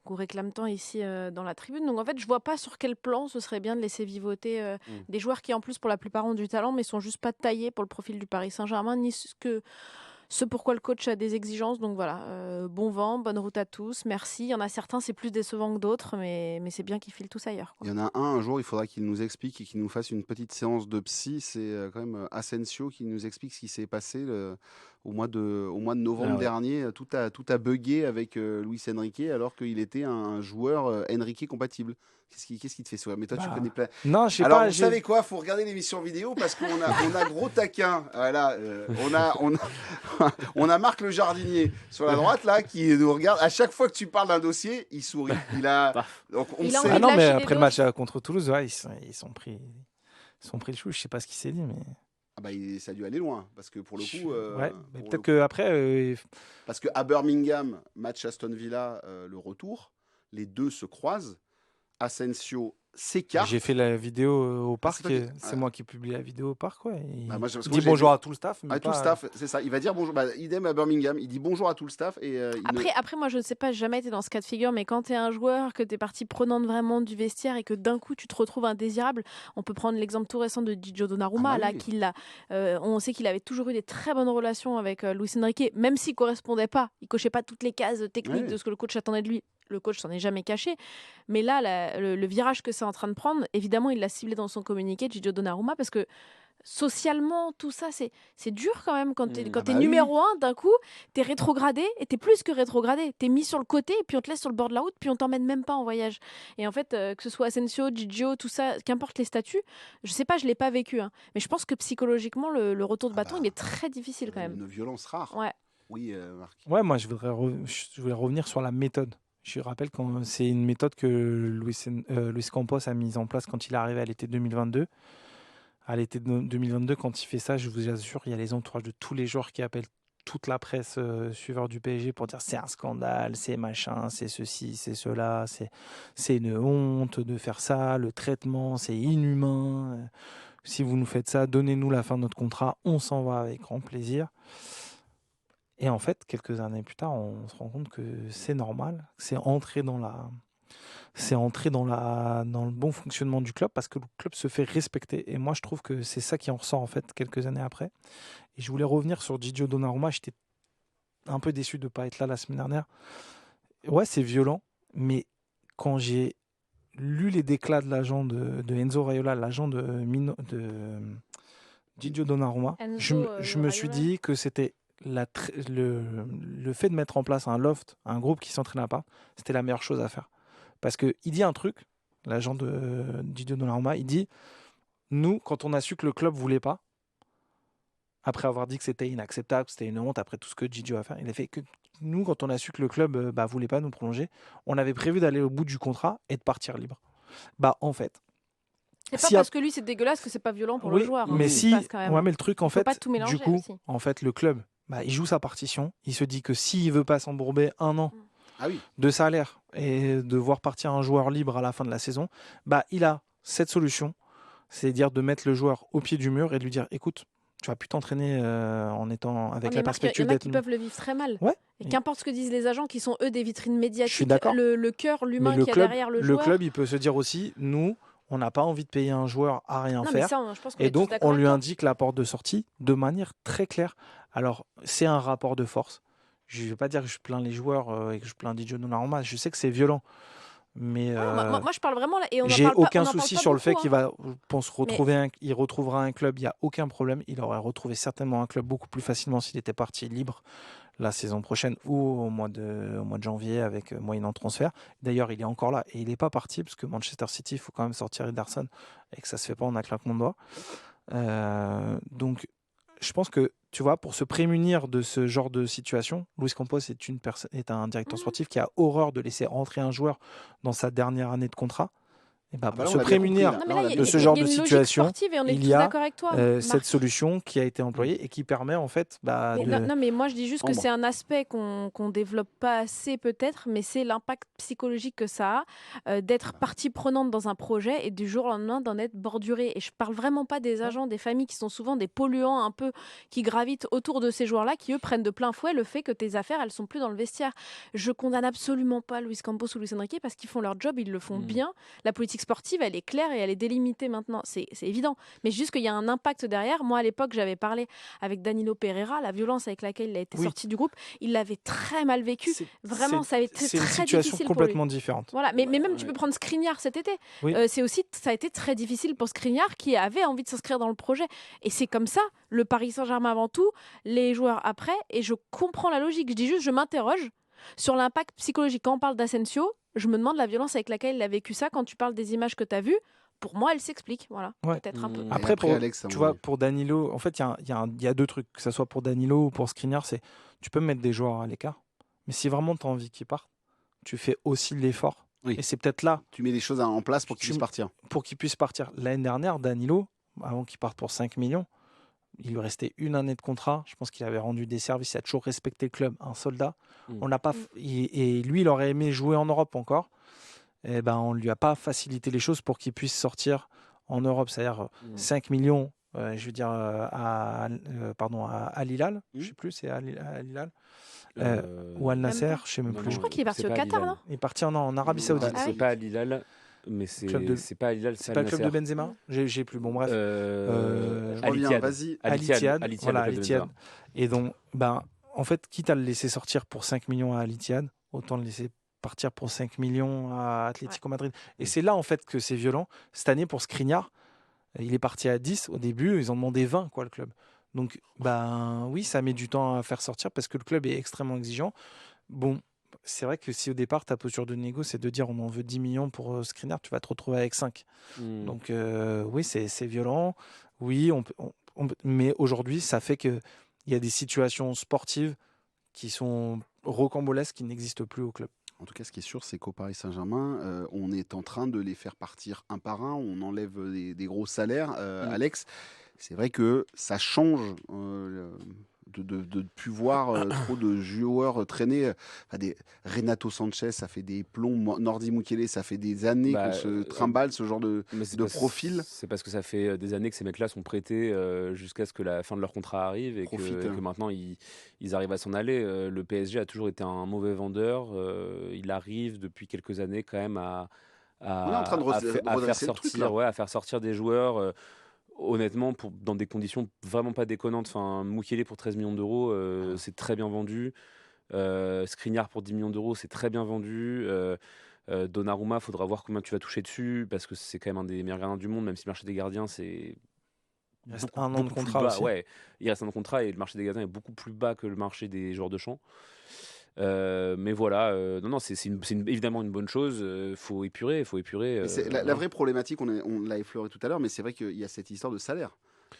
qu'on réclame tant ici dans la tribune. Donc en fait, je vois pas sur quel plan ce serait bien de laisser vivoter des joueurs qui en plus pour la plupart ont du talent mais sont juste pas taillés pour le profil du Paris Saint-Germain ni ce pourquoi le coach a des exigences. Donc voilà, bon vent, bonne route à tous, merci. Il y en a certains, c'est plus décevant que d'autres, mais c'est bien qu'ils filent tous ailleurs, quoi. Il y en a un jour, il faudra qu'il nous explique et qu'il nous fasse une petite séance de psy. C'est quand même Asensio qui nous explique ce qui s'est passé au mois de novembre ouais. dernier. Tout a bugué avec Luis Enrique alors qu'il était un joueur Enrique compatible. Qu'est-ce qui te fait sourire? Mais toi, tu connais plein. Non, je sais Alors, pas. vous savez quoi? Faut regarder l'émission vidéo parce qu'on a gros taquin. Voilà, on a Marc le jardinier sur la droite là qui nous regarde. À chaque fois que tu parles d'un dossier, il sourit. Donc on Il a sait. envie Ah de non, mais lâcher les après le match doses. contre Toulouse, ouais, ils sont pris le chou. Je sais pas ce qu'il s'est dit, mais. Ah bah, ça a dû aller loin parce que pour le coup. Ouais, mais pour peut-être le que après. Parce qu'à Birmingham, match Aston Villa, le retour, les deux se croisent. Asensio s'écarte. J'ai fait la vidéo au parc. toi qui- C'est moi qui ai publié la vidéo au parc, ouais. Il Bah, moi, parce que dit moi, j'ai bonjour vu- à tout le staff. Mais À tout le pas- staff, c'est ça. Il va dire bonjour. Bah, idem à Birmingham. Il dit bonjour à tout le staff. Et, Après, moi, je ne sais pas, j'ai jamais été dans ce cas de figure, mais quand tu es un joueur, que tu es partie prenante vraiment du vestiaire et que d'un coup, tu te retrouves indésirable, on peut prendre l'exemple tout récent de Gigio Donnarumma, Ah bah là, oui. on sait qu'il avait toujours eu des très bonnes relations avec Luis Enrique, même s'il ne correspondait pas, il cochait pas toutes les cases techniques Ouais. de ce que le coach attendait de lui. Le coach s'en est jamais caché. Mais là, le virage que c'est en train de prendre, évidemment, il l'a ciblé dans son communiqué, Gigio Donnarumma, parce que socialement, tout ça, c'est dur quand même. Quand tu es, Ah bah numéro 1, d'un coup, tu es rétrogradé et tu es plus que rétrogradé. Tu es mis sur le côté et puis on te laisse sur le bord de la route, puis on t'emmène même pas en voyage. Et en fait, que ce soit Asensio, Gigio, tout ça, qu'importe les statuts, je sais pas, je l'ai pas vécu. Hein, mais je pense que psychologiquement, le retour de bâton, il est très difficile quand même. Une violence rare. Ouais. Oui, Marc. Ouais, moi, je voulais revenir sur la méthode. Je rappelle que c'est une méthode que Luis Campos a mise en place quand il est arrivé à l'été 2022. À l'été 2022, quand il fait ça, je vous assure, il y a les entourages de tous les joueurs qui appellent toute la presse suiveur du PSG pour dire c'est un scandale, c'est machin, c'est ceci, c'est cela, c'est une honte de faire ça, le traitement, c'est inhumain. Si vous nous faites ça, donnez-nous la fin de notre contrat, on s'en va avec grand plaisir. Et en fait, quelques années plus tard, on se rend compte que c'est normal, que c'est entré dans le bon fonctionnement du club parce que le club se fait respecter. Et moi, je trouve que c'est ça qui en ressort en fait quelques années après. Et je voulais revenir sur Gigio Donnarumma. J'étais un peu déçu de ne pas être là la semaine dernière. Ouais, c'est violent, mais quand j'ai lu les déclats de l'agent de Enzo Raiola, l'agent de Gigio Donnarumma, je me suis dit que c'était le fait de mettre en place un loft, un groupe qui s'entraîne à part, c'était la meilleure chose à faire. Parce qu'il dit un truc, l'agent de Gigio Donnarumma, il dit « Nous, quand on a su que le club ne voulait pas, après avoir dit que c'était inacceptable, que c'était une honte, après tout ce que Gigio a fait, il a fait que nous, quand on a su que le club ne voulait pas nous prolonger, on avait prévu d'aller au bout du contrat et de partir libre. » En fait, c'est pas parce que lui c'est dégueulasse que c'est pas violent pour le joueur. Mais mais le truc en fait, pas tout mélanger du coup, aussi. en fait, le club, il joue sa partition. Il se dit que s'il veut pas s'embourber un an de salaire et de voir partir un joueur libre à la fin de la saison, il a cette solution, c'est-à-dire de mettre le joueur au pied du mur et de lui dire, écoute, tu vas plus t'entraîner en étant avec la perspective d'être. Il y en a qui peuvent le vivre très mal. Ouais. Et qu'importe ce que disent les agents, qui sont eux des vitrines médiatiques, je suis d'accord. Le cœur, l'humain qu'il y a derrière le joueur. Le club, il peut se dire aussi, nous, on n'a pas envie de payer un joueur à rien faire. Ça, je pense et donc, on lui indique la porte de sortie de manière très claire. Alors, c'est un rapport de force. Je ne vais pas dire que je plains les joueurs et que je plains Gigio Donnarumma. Je sais que c'est violent. Mais moi, je parle vraiment là. J'ai aucun souci sur le fait qu'il va, il retrouvera un club. Il n'y a aucun problème. Il aurait retrouvé certainement un club beaucoup plus facilement s'il était parti libre la saison prochaine ou au mois de janvier avec moyennant transfert. D'ailleurs, il est encore là et il n'est pas parti parce que Manchester City, il faut quand même sortir Ederson et que ça se fait pas en un claquement de doigts. Donc, je pense que, tu vois, pour se prémunir de ce genre de situation, Luis Campos est un directeur sportif qui a horreur de laisser rentrer un joueur dans sa dernière année de contrat. Et pour se prémunir de ce genre de situation, il y a cette solution qui a été employée et qui permet en fait mais moi je dis juste que c'est un aspect qu'on développe pas assez peut-être, mais c'est l'impact psychologique que ça a d'être partie prenante dans un projet et du jour au lendemain d'en être borduré. Et je parle vraiment pas des agents, des familles qui sont souvent des polluants un peu qui gravitent autour de ces joueurs-là, qui eux prennent de plein fouet le fait que tes affaires elles sont plus dans le vestiaire. Je condamne absolument pas Luis Campos ou Luis Enrique parce qu'ils font leur job, ils le font bien. La politique sportive, elle est claire et elle est délimitée maintenant, c'est évident. Mais juste qu'il y a un impact derrière. Moi, à l'époque, j'avais parlé avec Danilo Pereira, la violence avec laquelle il a été sorti du groupe, il l'avait très mal vécu. Vraiment, ça a été très difficile pour lui. C'est une situation complètement différente. Voilà, mais même tu peux prendre Skriniar cet été. Ça a été très difficile pour Skriniar qui avait envie de s'inscrire dans le projet. Et c'est comme ça, le Paris Saint-Germain avant tout, les joueurs après, et je comprends la logique. Je dis juste, je m'interroge sur l'impact psychologique. Quand on parle d'Asensio, je me demande la violence avec laquelle il a vécu ça. Quand tu parles des images que tu as vues, pour moi, elle s'explique. Voilà, peut-être un peu. Après Alex, tu vois, pour Danilo, en fait, il y a deux trucs, que ce soit pour Danilo ou pour Skriniar, c'est tu peux mettre des joueurs à l'écart, mais si vraiment tu as envie qu'ils partent, tu fais aussi l'effort. Et c'est peut-être là. Tu mets des choses en place pour qu'ils puissent partir. Pour qu'ils puissent partir. L'année dernière, Danilo, avant qu'il parte pour 5 millions, il lui restait une année de contrat. Je pense qu'il avait rendu des services. Il a toujours respecté le club, un soldat. On n'a pas et lui, il aurait aimé jouer en Europe encore. Et on ne lui a pas facilité les choses pour qu'il puisse sortir en Europe. C'est-à-dire 5 millions, je veux dire, à Al-Hilal. Je ne sais plus, c'est Al-Hilal. Ou Al-Nasser, je ne sais même plus. Je crois qu'il est parti au Qatar, non ? Il est parti en Arabie Saoudite. C'est pas Al-Hilal. Mais c'est pas Al-Hilal, c'est pas le club de Benzema. J'ai plus. Bon bref. Al-Ittihad. Vas-y. Al-Ittihad. Voilà, Al-Ittihad. Et donc, en fait, quitte à le laisser sortir pour 5 millions à Al-Ittihad, autant le laisser partir pour 5 millions à Atlético Madrid. Et c'est là en fait que c'est violent. Cette année pour Skriniar, il est parti à 10 au début, ils ont demandé 20 le club. Donc oui, ça met du temps à faire sortir parce que le club est extrêmement exigeant. Bon, c'est vrai que si au départ ta posture de négo c'est de dire on en veut 10 millions pour Skriniar, tu vas te retrouver avec 5. Donc oui, c'est violent. Oui, mais aujourd'hui, ça fait qu'il y a des situations sportives qui sont rocambolesques qui n'existent plus au club. En tout cas, ce qui est sûr, c'est qu'au Paris Saint-Germain, on est en train de les faire partir un par un. On enlève des gros salaires. Alex, c'est vrai que ça change de plus voir trop de joueurs traîner. Des Renato Sanchez, ça fait des plombs. Nordi Mukele, ça fait des années qu'on se trimballe ce genre de profil. C'est parce que ça fait des années que ces mecs-là sont prêtés jusqu'à ce que la fin de leur contrat arrive et que maintenant ils arrivent à s'en aller. Le PSG a toujours été un mauvais vendeur. Il arrive depuis quelques années quand même à faire sortir des joueurs. Honnêtement, dans des conditions vraiment pas déconnantes. Enfin, Mukele pour 13 millions d'euros, c'est très bien vendu. Skriniar pour 10 millions d'euros, c'est très bien vendu. Donnarumma, faudra voir combien tu vas toucher dessus, parce que c'est quand même un des meilleurs gardiens du monde, même si le marché des gardiens, c'est... Il reste un an de contrat aussi. Ouais, il reste un an de contrat et le marché des gardiens est beaucoup plus bas que le marché des joueurs de champ. Mais voilà, c'est évidemment une bonne chose. Faut épurer. La vraie problématique, on l'a effleuré tout à l'heure, mais c'est vrai qu'il y a cette histoire de salaire.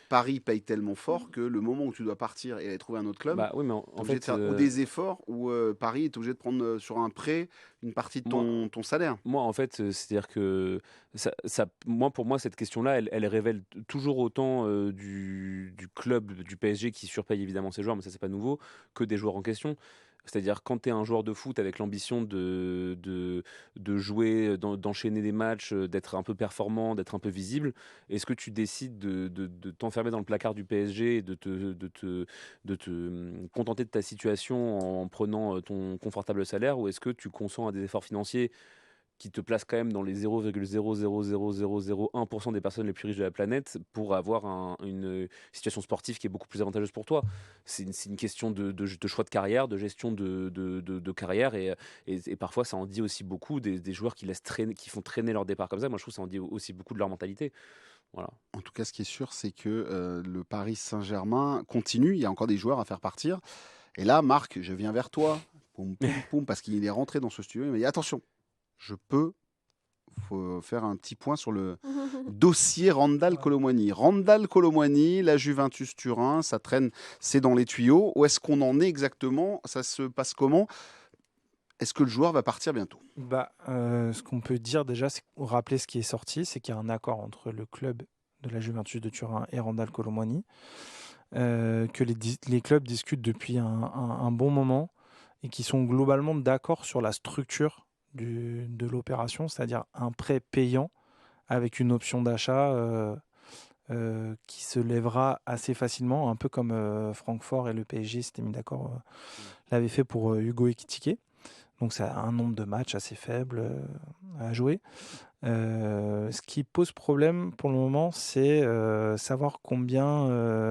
Paris paye tellement fort que le moment où tu dois partir et aller trouver un autre club, oui, mais en fait, de faire ou des efforts, ou Paris est obligé de prendre sur un prêt une partie de ton salaire. Moi, en fait, c'est-à-dire que pour moi, cette question-là, elle révèle toujours autant du club, du PSG qui surpaye évidemment ses joueurs, mais ça, c'est pas nouveau, que des joueurs en question. C'est-à-dire quand tu es un joueur de foot avec l'ambition de jouer, d'enchaîner des matchs, d'être un peu performant, d'être un peu visible, est-ce que tu décides de t'enfermer dans le placard du PSG et de te contenter de ta situation en prenant ton confortable salaire, ou est-ce que tu consens à des efforts financiers qui te place quand même dans les 0,00001% des personnes les plus riches de la planète pour avoir une situation sportive qui est beaucoup plus avantageuse pour toi. C'est une question de choix de carrière, de gestion de carrière, et parfois ça en dit aussi beaucoup des joueurs qui font traîner leur départ comme ça. Moi je trouve que ça en dit aussi beaucoup de leur mentalité. Voilà. En tout cas, ce qui est sûr, c'est que le Paris Saint-Germain continue. Il y a encore des joueurs à faire partir. Et là, Marc, je viens vers toi, poum, poum, poum, parce qu'il est rentré dans ce studio. Il m'a dit attention, faut faire un petit point sur le dossier Randal Colomwani. Randal Colomwani, la Juventus Turin, ça traîne, c'est dans les tuyaux. Où est-ce qu'on en est exactement? Ça se passe comment? Est-ce que le joueur va partir bientôt? Ce qu'on peut dire déjà, c'est rappeler ce qui est sorti, c'est qu'il y a un accord entre le club de la Juventus de Turin et Randal Colomwani, que les clubs discutent depuis un bon moment et qui sont globalement d'accord sur la structure de l'opération, c'est-à-dire un prêt payant avec une option d'achat qui se lèvera assez facilement, un peu comme Francfort et le PSG s'étaient mis d'accord, l'avaient fait pour Hugo Ekitike. Donc c'est un nombre de matchs assez faible à jouer. Ce qui pose problème pour le moment, c'est savoir combien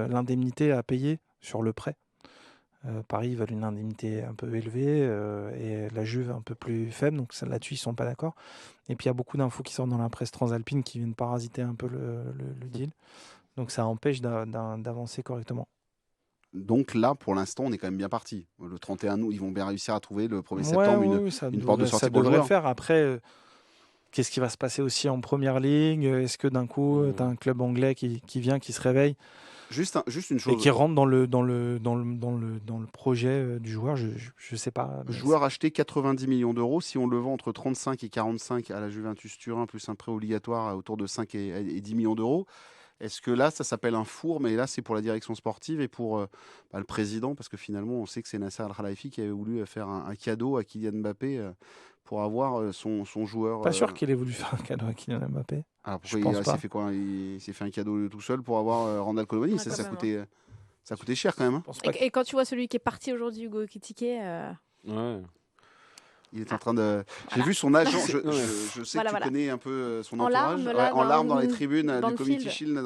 l'indemnité à payer sur le prêt. Paris veulent une indemnité un peu élevée et la Juve un peu plus faible, donc là-dessus ils ne sont pas d'accord. Et puis il y a beaucoup d'infos qui sortent dans la presse transalpine qui viennent parasiter un peu le deal, donc ça empêche d'avancer correctement. Donc là, pour l'instant, on est quand même bien parti. Le 31 août, ils vont bien réussir à trouver le 1er septembre une porte de sortie pour le joueur. Le faire. Après, qu'est-ce qui va se passer aussi en première ligue? Est-ce que d'un coup, tu as un club anglais qui vient, qui se réveille? Juste une chose. Et qui rentre dans le projet du joueur, je sais pas. Le joueur acheté 90 millions d'euros, si on le vend entre 35 et 45 à la Juventus Turin, plus un prêt obligatoire autour de 5 et 10 millions d'euros, est-ce que là, ça s'appelle un four, mais là, c'est pour la direction sportive et pour le président, parce que finalement, on sait que c'est Nasser Al-Khelaifi qui avait voulu faire un cadeau à Kylian Mbappé pour avoir son joueur. Pas sûr qu'il ait voulu faire un cadeau à Kylian Mbappé. Alors pourquoi il s'est fait quoi? Il s'est fait un cadeau tout seul pour avoir Randal Colomwani. Ça coûtait cher quand même. Et quand tu vois celui qui est parti aujourd'hui, Hugo Ekitike. Ouais. Il est en train de. J'ai vu son agent. Je sais que tu connais un peu son entourage. En larmes dans les tribunes du Community Shield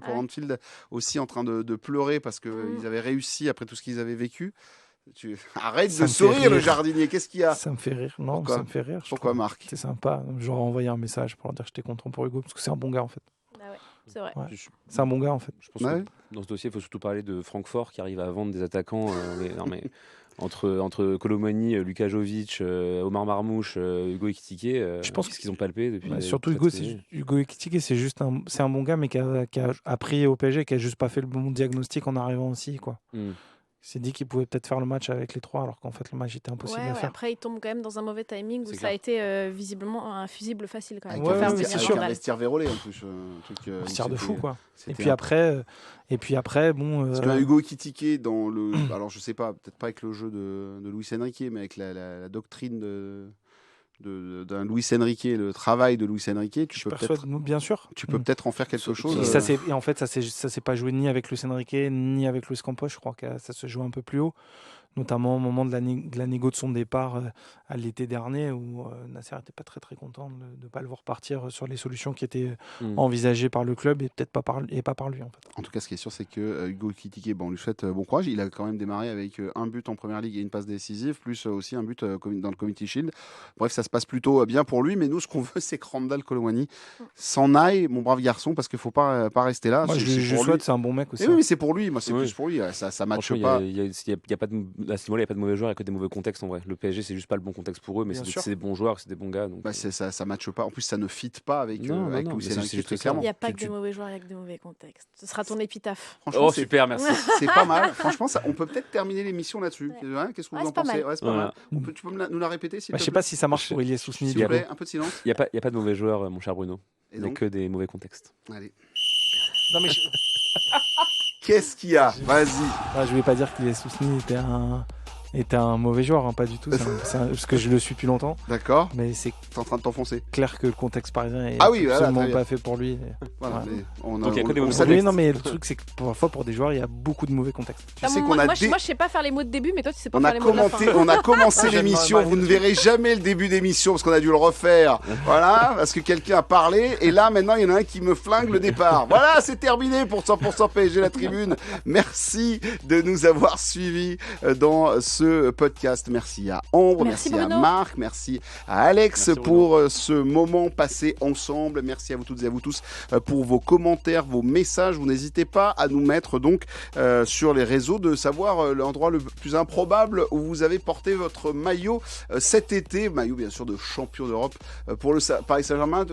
pour Anfield, aussi en train de pleurer parce qu'ils avaient réussi après tout ce qu'ils avaient vécu. Arrête de sourire, le jardinier. Qu'est-ce qu'il y a? Ça me fait rire. Non, ça me fait rire. Pourquoi, Marc? C'est sympa. J'aurais envoyé un message pour leur dire que j'étais content pour Hugo parce que c'est un bon gars en fait. Ah ouais, c'est vrai. Ouais. C'est un bon gars en fait. Je pense que dans ce dossier, il faut surtout parler de Francfort qui arrive à vendre des attaquants. Entre Colomwani, Luka Jovic, Omar Marmouche, Hugo Ekitike, je pense qu'ils ont palpé depuis. Surtout Hugo Ekitike, c'est un bon gars, mais qui a pris au PSG, qui a juste pas fait le bon diagnostic en arrivant aussi, quoi. Il s'est dit qu'il pouvait peut-être faire le match avec les 3, alors qu'en fait, le match était impossible à faire. Après, il tombe quand même dans un mauvais timing où C'est ça a clair. été visiblement un fusible facile quand même. Avec pour un faire vestiaire- venir avec un Vandal. vestiaire vérolé en plus. Un vestiaire de fou, quoi. Et c'était puis après, bon. Parce que Hugo Ekitike dans le. Alors, je sais pas, peut-être pas avec le jeu de Luis Enrique, mais avec la doctrine d'un Luis Enrique, le travail de Luis Enrique, tu je peux persuade, peut-être. bien sûr. Tu peux peut-être en faire quelque chose. Et en fait, ça s'est pas joué ni avec Luis Enrique, ni avec Luis Campos. Je crois que ça se joue un peu plus haut, notamment au moment de la négo de son départ à l'été dernier, où Nasser n'était pas très très content de ne pas le voir partir sur les solutions qui étaient envisagées par le club et peut-être pas par lui. En fait. En tout cas, ce qui est sûr, c'est que Hugo Ekitike, on lui souhaite bon courage. Il a quand même démarré avec un but en première ligue et une passe décisive, plus aussi un but dans le Community Shield. Bref, ça se passe plutôt bien pour lui, mais nous, ce qu'on veut, c'est que Randal Colomwani s'en aille, mon brave garçon, parce qu'il ne faut pas rester là. Moi, je souhaite, c'est un bon mec aussi. Et oui, mais c'est pour lui. Moi, c'est plus pour lui. Ça matche pas. À ce niveau-là, il n'y a pas de mauvais joueurs, il n'y a que des mauvais contextes en vrai. Le PSG, c'est juste pas le bon contexte pour eux, mais c'est des bons joueurs, c'est des bons gars. Donc, ça matche pas. En plus, ça ne fit pas avec Luis Enrique, très Il clairement. n'y a pas que des mauvais joueurs, il n'y a que des mauvais contextes. Ce sera ton épitaphe. Oh, super, merci. C'est pas mal. Franchement, on peut peut-être terminer l'émission là-dessus. Qu'est-ce que vous en pensez? mal. C'est pas mal. Tu peux nous la répéter, s'il te Je sais plaît pas si ça marche pour Ilias Sousni. S'il vous plaît, un peu de silence. Il n'y a pas de mauvais joueurs, mon cher Bruno. Et Il n'y a donc que des mauvais contextes. Allez. Non, mais Qu'est-ce qu'il y a? Vas-y. je vais pas dire qu'Ilias Sousni était un mauvais joueur, hein, pas du tout. Parce que je le suis depuis longtemps. D'accord. Mais c'est T'es en train de t'enfoncer. clair que le contexte parisien est voilà, absolument très bien. pas fait pour lui. Voilà, Ouais. mais on Donc, il y a que des mauvais salue. Oui, non, mais le truc, c'est que parfois, pour des joueurs, il y a beaucoup de mauvais contextes. Tu sais qu'on a Moi, je sais pas faire les mots de début, mais toi, tu sais pas On faire a les mots de la fin. commenté, on a commencé J'aime l'émission. pas Vous ne verrez jamais le début d'émission parce qu'on a dû le refaire. Voilà, parce que quelqu'un a parlé. Et là, maintenant, il y en a un qui me flingue le départ. Voilà, c'est terminé pour 100% PSG la tribune. Merci de nous avoir suivis dans ce podcast. Merci à Ambre, merci à Bruno. Marc, merci à Alex Merci, pour ce moment passé ensemble. Merci à vous toutes et à vous tous pour vos commentaires, vos messages. Vous n'hésitez pas à nous mettre donc sur les réseaux de savoir l'endroit le plus improbable où vous avez porté votre maillot cet été. Maillot bien sûr de champion d'Europe pour le Paris Saint-Germain.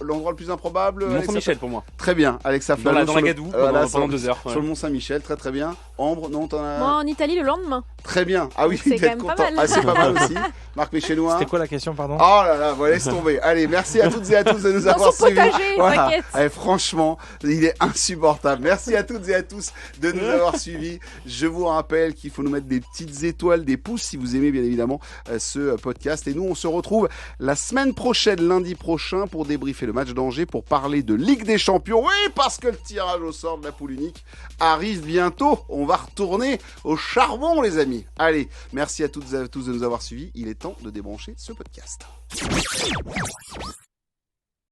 L'endroit le plus improbable. Mont-Saint-Michel pour moi. Très bien. Alexa Dans Flavio la sur le- Gadoue voilà, pendant 2 heures. sur le Mont-Saint-Michel. Très très bien. Ambre, non, t'en as... Moi, en Italie, le lendemain. Très bien. Ah oui, C'est d'être quand même pas content. mal. Ah, c'est pas mal aussi. Marc Méchénois. C'était quoi la question, pardon? Oh là là, voilà, laisse tomber. Allez, merci à toutes et à tous de nous Dans avoir son suivis. potager, t'inquiète. Allez, franchement, il est insupportable. Merci à toutes et à tous de nous avoir suivis. Je vous rappelle qu'il faut nous mettre des petites étoiles, des pouces si vous aimez bien évidemment ce podcast. Et nous, on se retrouve la semaine prochaine, lundi prochain, pour débriefer le match d'Angers, pour parler de Ligue des Champions. Oui, parce que le tirage au sort de la poule unique arrive bientôt. On va retourner au charbon, les amis. Allez, merci à toutes et à tous de nous avoir suivis. Il est temps de débrancher ce podcast.